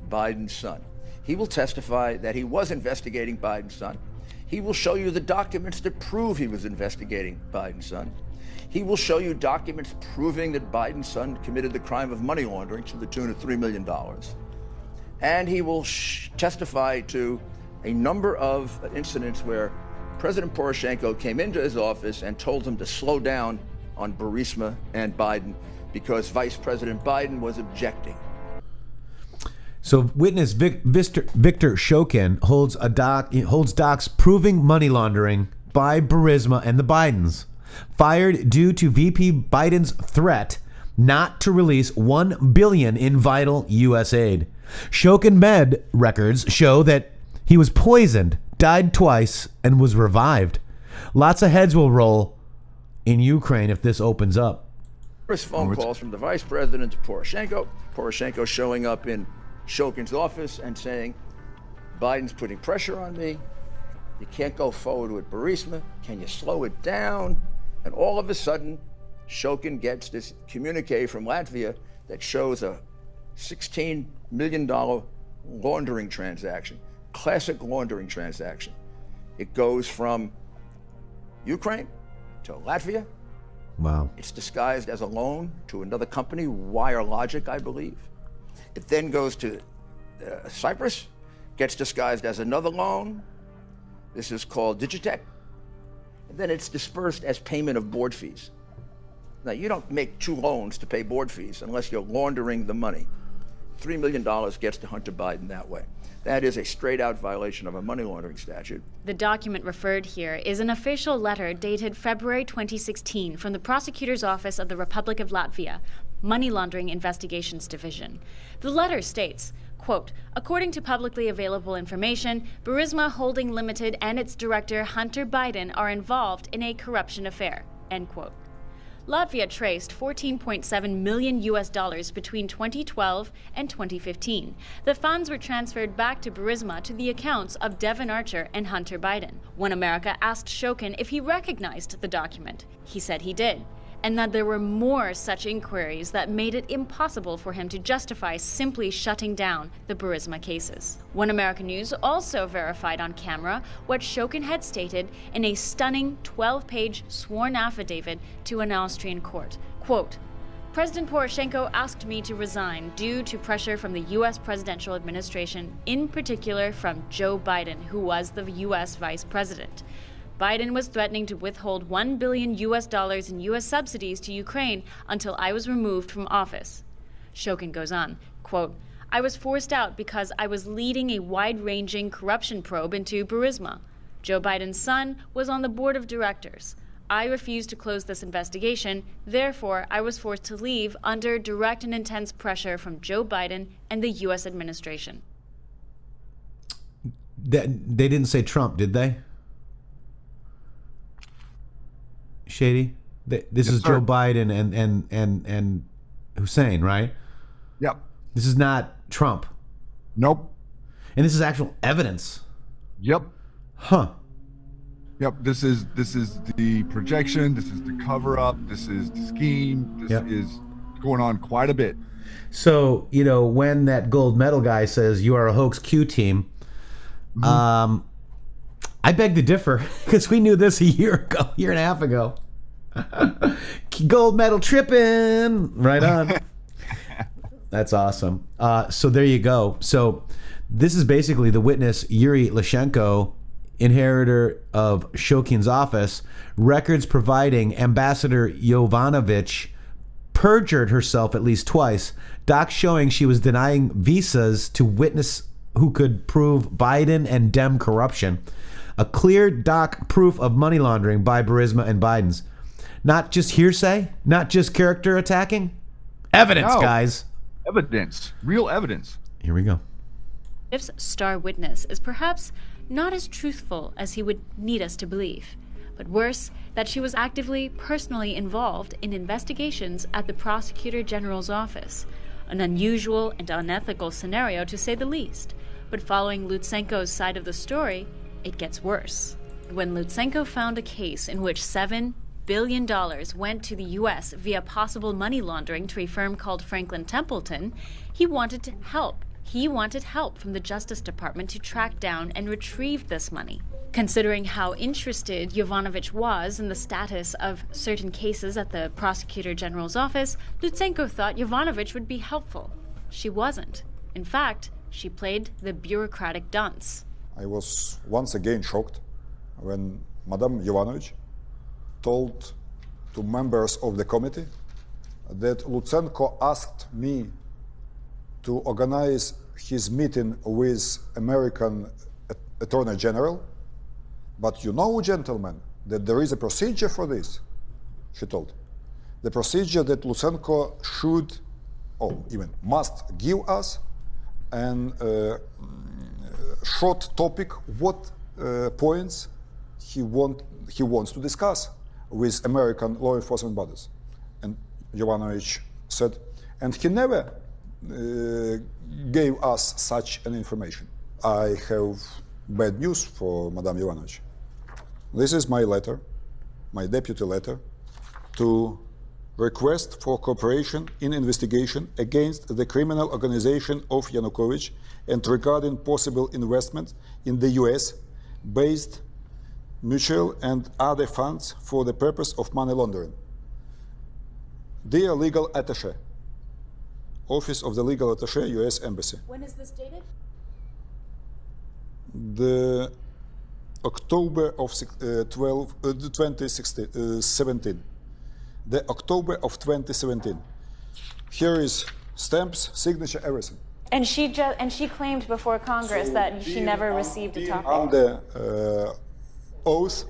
Biden's son? He will testify that he was investigating Biden's son. He will show you the documents that prove he was investigating Biden's son. He will show you documents proving that Biden's son committed the crime of money laundering to the tune of $3 million. And he will testify to a number of incidents where President Poroshenko came into his office and told him to slow down on Burisma and Biden because Vice President Biden was objecting. So witness Victor Shokin holds docs proving money laundering by Burisma and the Bidens, fired due to VP Biden's threat not to release $1 billion in vital U.S. aid. Shokin Med records show that he was poisoned, died twice, and was revived. Lots of heads will roll in Ukraine if this opens up. First phone calls from the vice president to Poroshenko. Poroshenko showing up in Shokin's office and saying, Biden's putting pressure on me. You can't go forward with Burisma. Can you slow it down? And all of a sudden, Shokin gets this communique from Latvia that shows a $16 million laundering transaction, classic laundering transaction. It goes from Ukraine to Latvia. Wow. It's disguised as a loan to another company, Wire Logic, I believe. It then goes to Cyprus, gets disguised as another loan. This is called Digitech. And then it's dispersed as payment of board fees. Now, you don't make two loans to pay board fees unless you're laundering the money. $3 million gets to Hunter Biden that way. That is a straight-out violation of a money laundering statute. The document referred here is an official letter dated February 2016 from the Prosecutor's Office of the Republic of Latvia, Money Laundering Investigations Division. The letter states, quote, according to publicly available information, Burisma Holding Limited and its director Hunter Biden are involved in a corruption affair, end quote. Latvia traced $14.7 million between 2012 and 2015. The funds were transferred back to Burisma to the accounts of Devon Archer and Hunter Biden. When America asked Shokin if he recognized the document, he said he did, and that there were more such inquiries that made it impossible for him to justify simply shutting down the Burisma cases. One American News also verified on camera what Shokin had stated in a stunning 12-page sworn affidavit to an Austrian court. Quote, President Poroshenko asked me to resign due to pressure from the U.S. presidential administration, in particular from Joe Biden, who was the U.S. vice president. Biden was threatening to withhold $1 billion in U.S. subsidies to Ukraine until I was removed from office. Shokin goes on, quote, I was forced out because I was leading a wide-ranging corruption probe into Burisma. Joe Biden's son was on the board of directors. I refused to close this investigation, therefore I was forced to leave under direct and intense pressure from Joe Biden and the U.S. administration. They didn't say Trump, did they? Shady? This is Joe Biden and Hussein, right? Yep. This is not Trump. Nope. And this is actual evidence. Yep. Huh. Yep. This is the projection. This is the cover up. This is the scheme. This is going on quite a bit. So, you know, when that gold medal guy says you are a hoax Q team, I beg to differ, because we knew this a year and a half ago. Gold medal tripping. Right on. That's awesome. So there you go. So this is basically the witness, Yuri Lashenko, inheritor of Shokin's office, records providing Ambassador Jovanovic perjured herself at least twice, docs showing she was denying visas to witness who could prove Biden and Dem corruption. A clear doc proof of money laundering by Burisma and Biden's. Not just hearsay, not just character attacking. Evidence, guys. Evidence. Real evidence. Here we go. If's star witness is perhaps not as truthful as he would need us to believe, but worse, that she was actively, personally involved in investigations at the Prosecutor General's office. An unusual and unethical scenario, to say the least. But following Lutsenko's side of the story, it gets worse. When Lutsenko found a case in which $7 billion went to the U.S. via possible money laundering to a firm called Franklin Templeton, he wanted to help. He wanted help from the Justice Department to track down and retrieve this money. Considering how interested Jovanovic was in the status of certain cases at the Prosecutor General's office, Lutsenko thought Jovanovic would be helpful. She wasn't. In fact, she played the bureaucratic dunce. I was once again shocked when Madame Jovanovic told to members of the committee that Lutsenko asked me to organize his meeting with American Attorney General, but you know, gentlemen, that there is a procedure for this, she told. The procedure that Lutsenko should, or even must give us, and short topic, what points he wants to discuss with American law enforcement bodies. And Jovanovic said, and he never gave us such an information. I have bad news for Madame Jovanovic. This is my letter, my deputy letter, to request for cooperation in investigation against the criminal organization of Yanukovych and regarding possible investment in the US-based mutual and other funds for the purpose of money laundering. Dear Legal Attaché, Office of the Legal Attaché, US Embassy. When is this dated? The October of 2017. The October of 2017. Here is stamps, signature, everything. And she claimed before Congress that she never received a copy. Under oath.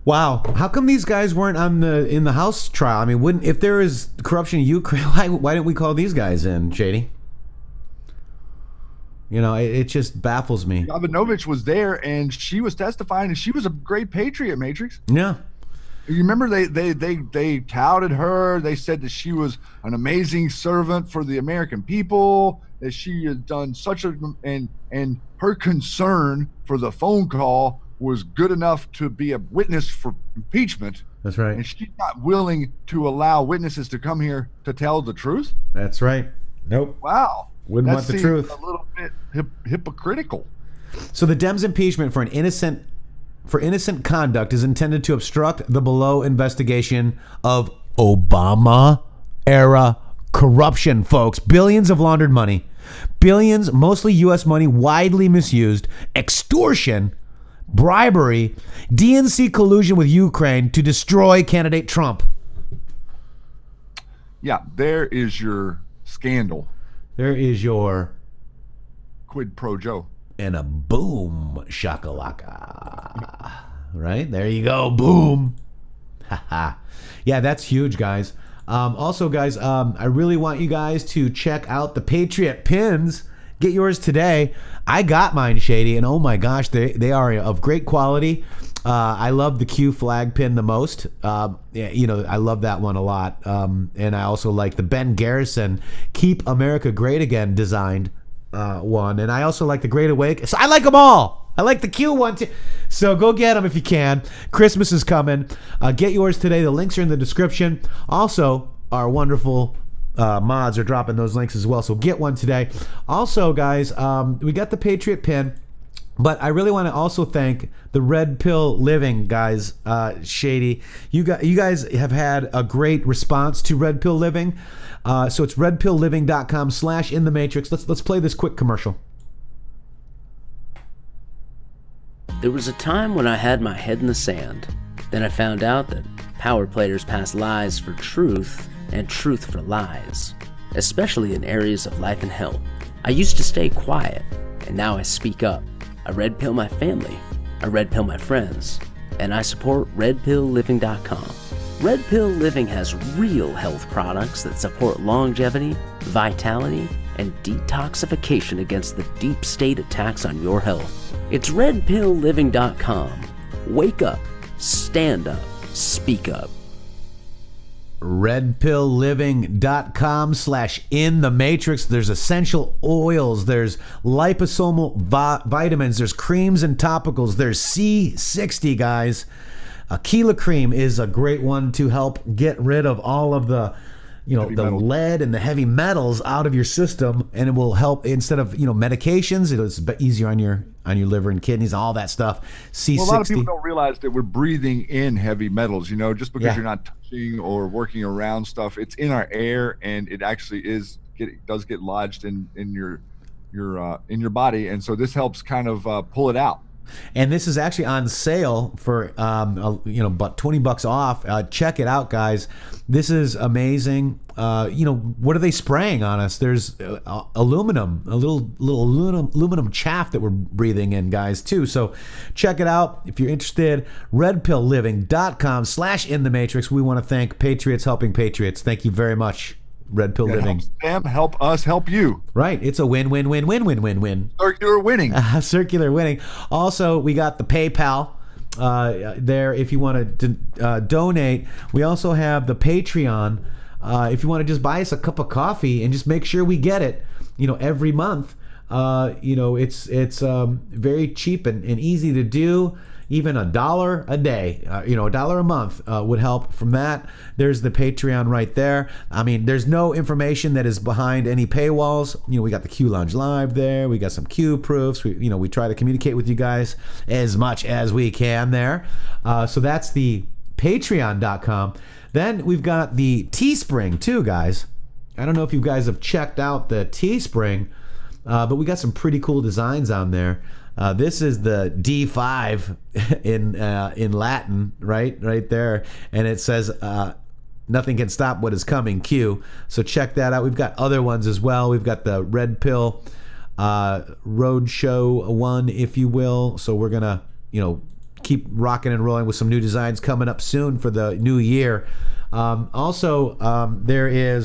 Wow, how come these guys weren't in the House trial? I mean, if there is corruption in Ukraine, why didn't we call these guys in, Shady? You know, it just baffles me. Jovanovic was there, and she was testifying, and she was a great patriot, Matrixx. Yeah. You remember they touted her. They said that she was an amazing servant for the American people, that she had done such a and her concern for the phone call was good enough to be a witness for impeachment. That's right. And she's not willing to allow witnesses to come here to tell the truth. That's right. Nope. Wow. Wouldn't want the truth. A little bit hypocritical. So the Dems' impeachment for innocent conduct is intended to obstruct the below investigation of Obama-era corruption, folks. Billions of laundered money. Billions, mostly U.S. money, widely misused. Extortion. Bribery. DNC collusion with Ukraine to destroy candidate Trump. Yeah, there is your scandal. There is your quid pro Joe. And a boom shakalaka. Right? There you go. Boom. Yeah, that's huge, guys. Also, guys, I really want you guys to check out the Patriot pins. Get yours today. I got mine, Shady, and oh my gosh, they are of great quality. I love the Q flag pin the most. Yeah, you know, I love that one a lot. And I also like the Ben Garrison Keep America Great Again designed one. And I also like the Great Awake. So I like them all. I like the Q one too. So go get them if you can. Christmas is coming. Get yours today. The links are in the description. Also, our wonderful mods are dropping those links as well. So get one today. Also, guys, we got the Patriot pin. But I really want to also thank the Red Pill Living guys, Shady. You guys have had a great response to Red Pill Living. So it's redpillliving.com/intheMatrixx. Let's play this quick commercial. There was a time when I had my head in the sand. Then I found out that power players pass lies for truth and truth for lies, especially in areas of life and health. I used to stay quiet, and now I speak up. I red pill my family, I red pill my friends, and I support redpillliving.com. Red Pill Living has real health products that support longevity, vitality, and detoxification against the deep state attacks on your health. It's redpillliving.com. Wake up, stand up, speak up. redpillliving.com/intheMatrixx. There's essential oils, there's liposomal vitamins, there's creams and topicals, there's C60, guys. Aquila cream is a great one to help get rid of all of the lead and the heavy metals out of your system, and it will help instead of medications. It's easier on your liver and kidneys, all that stuff. C60. Well, a lot of people don't realize that we're breathing in heavy metals. Just because you're not touching or working around stuff, it's in our air, and it actually does get lodged in your body, and so this helps kind of pull it out. And this is actually on sale for about $20 off. Check it out, guys. This is amazing. What are they spraying on us? There's aluminum, a little aluminum chaff that we're breathing in, guys, too. So check it out if you're interested. redpillliving.com/intheMatrixx. We want to thank Patriots helping Patriots. Thank you very much. Red Pill Living. Helps them help us help you. Right. It's a win-win-win-win-win-win-win. Circular winning. Circular winning. Also, we got the PayPal there if you want to donate. We also have the Patreon. If you want to just buy us a cup of coffee and just make sure we get it, every month. It's very cheap and easy to do. Even $1 a day, $1 a month would help from that. There's the Patreon right there. I mean, there's no information that is behind any paywalls. We got the Q Lounge Live there. We got some Q proofs. We try to communicate with you guys as much as we can there. So that's the Patreon.com. Then we've got the Teespring too, guys. I don't know if you guys have checked out the Teespring, but we got some pretty cool designs on there. This is the D5 in Latin, right there, and it says nothing can stop what is coming, Q. So check that out. We've got other ones as well. We've got the Red Pill Roadshow one, if you will. So we're gonna keep rocking and rolling with some new designs coming up soon for the new year. Also, there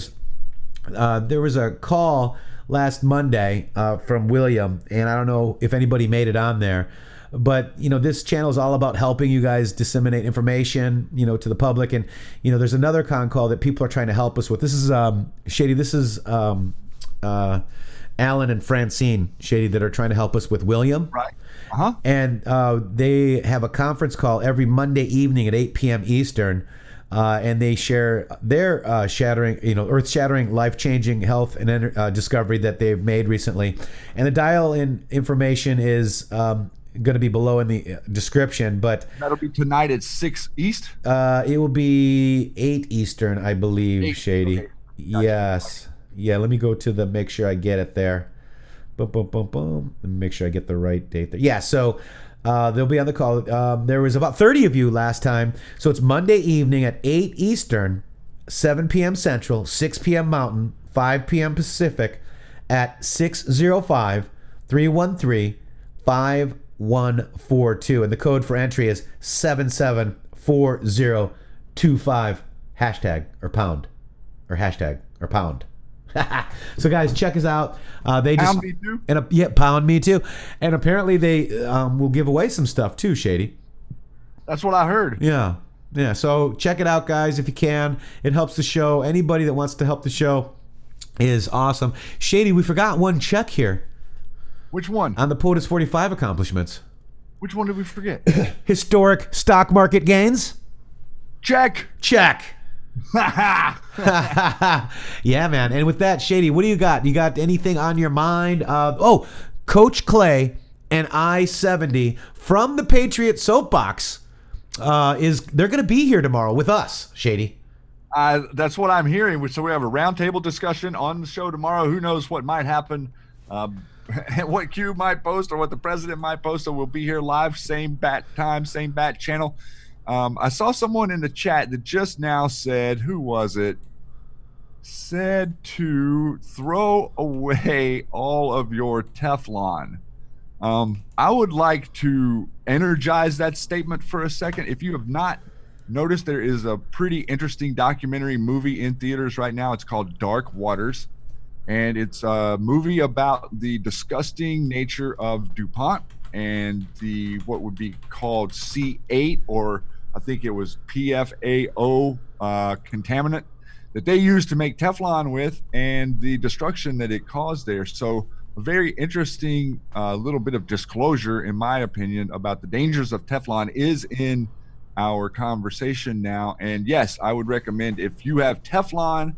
was a call last Monday from William, and I don't know if anybody made it on there, but this channel is all about helping you guys disseminate information to the public. And there's another con call that people are trying to help us with. This is Shady. This is Alan and Francine Shady that are trying to help us with William. Right. And they have a conference call every Monday evening at 8 p.m. Eastern. And they share their earth-shattering, life-changing health and discovery that they've made recently. And the dial-in information is going to be below in the description. But that'll be tonight at 6 East? It will be 8 Eastern, I believe, 8, Shady. okay. Yes. Yeah, let me go to make sure I get it there. Boom, boom, boom, boom. Let me make sure I get the right date there. Yeah, so... they'll be on the call. There was about 30 of you last time. So it's Monday evening at 8 Eastern, 7 p.m. Central, 6 p.m. Mountain, 5 p.m. Pacific at 605-313-5142. And the code for entry is 774025. Hashtag or pound. Or hashtag or pound. So guys, check us out. They just pound me too. Pound me too. And apparently they will give away some stuff too, Shady. That's what I heard. Yeah. So check it out, guys, if you can. It helps the show. Anybody that wants to help the show is awesome. Shady, we forgot one check here. Which one? On the POTUS 45 accomplishments. Which one did we forget? Historic stock market gains. Check. Yeah, man. And with that, Shady, what do you got? You got anything on your mind? Coach Clay and I-70 from the Patriots soapbox they're going to be here tomorrow with us, Shady. That's what I'm hearing. So we have a roundtable discussion on the show tomorrow. Who knows what might happen, what Q might post or what the president might post. So we'll be here live, same bat time, same bat channel. I saw someone in the chat that just now said, who was it? Said to throw away all of your Teflon. I would like to energize that statement for a second. If you have not noticed, there is a pretty interesting documentary movie in theaters right now. It's called Dark Waters. And it's a movie about the disgusting nature of DuPont and the what would be called C8, or I think it was PFAO contaminant that they used to make Teflon with, and the destruction that it caused there. So a very interesting little bit of disclosure, in my opinion, about the dangers of Teflon is in our conversation now. And yes, I would recommend, if you have Teflon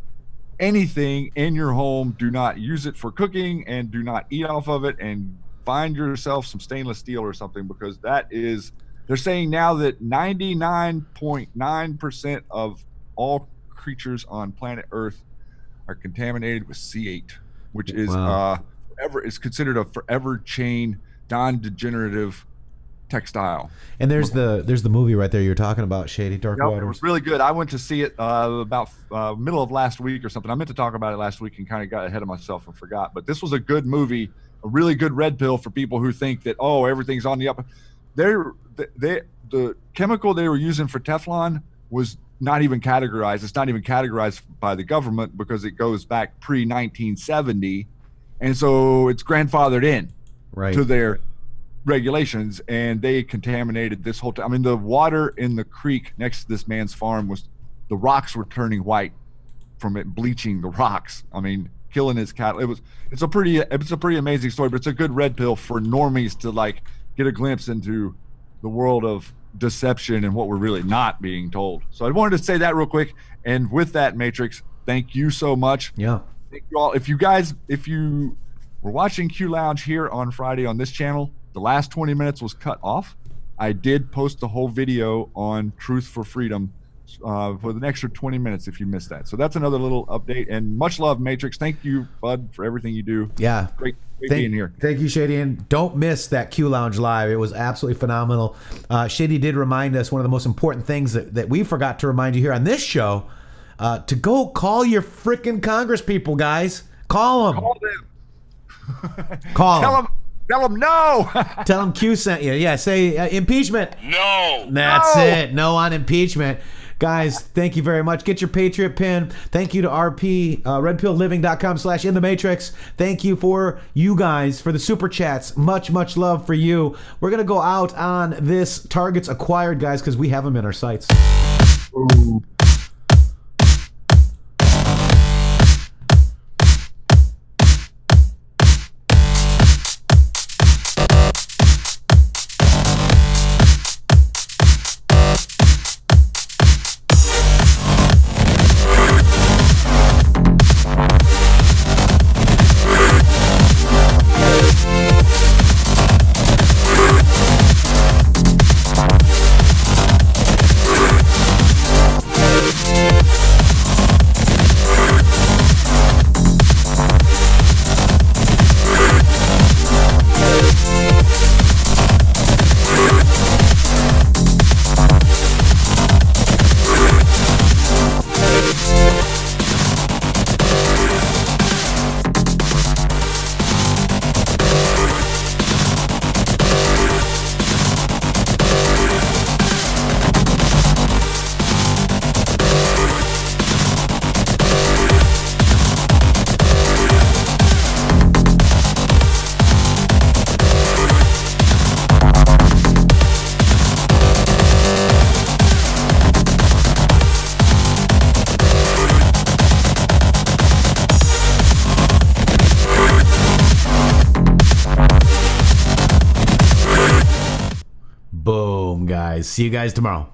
anything in your home, do not use it for cooking and do not eat off of it, and find yourself some stainless steel or something, because that is... They're saying now that 99.9% of all creatures on planet Earth are contaminated with C8, which is is considered a forever chain, non-degenerative textile. And there's the movie right there you were talking about, Shady Dark Yep, Waters. it was really good. I went to see it about middle of last week or something. I meant to talk about it last week and kind of got ahead of myself and forgot. But this was a good movie, a really good red pill for people who think that, oh, everything's on the up. The chemical they were using for Teflon was not even categorized. It's not even categorized by the government because it goes back pre-1970. And so it's grandfathered in to their regulations, and they contaminated this whole time. I mean, the water in the creek next to this man's farm the rocks were turning white from it bleaching the rocks. I mean, killing his cattle. It's a pretty amazing story, but it's a good red pill for normies to like get a glimpse into the world of deception and what we're really not being told. So I wanted to say that real quick. And with that, Matrixxx, thank you so much. Yeah. Thank you all. If you were watching Q Lounge here on Friday on this channel, the last 20 minutes was cut off. I did post the whole video on Truth for Freedom for the extra 20 minutes if you missed that. So that's another little update. And much love, Matrixxx. Thank you, bud, for everything you do. Yeah. Great being here. Thank you, Shady. And don't miss that Q Lounge Live. It was absolutely phenomenal. Shady did remind us one of the most important things that we forgot to remind you here on this show, to go call your freaking Congress people, guys. Call them. Call them. Tell them no. Tell them Q sent you. Yeah, say impeachment. No. That's it. No on impeachment. Guys, thank you very much. Get your Patriot pin. Thank you to RP, redpillliving.com/intheMatrixxx. Thank you for you guys for the super chats. Much, much love for you. We're going to go out on this Targets Acquired, guys, because we have them in our sights. Ooh. Boom, guys. See you guys tomorrow.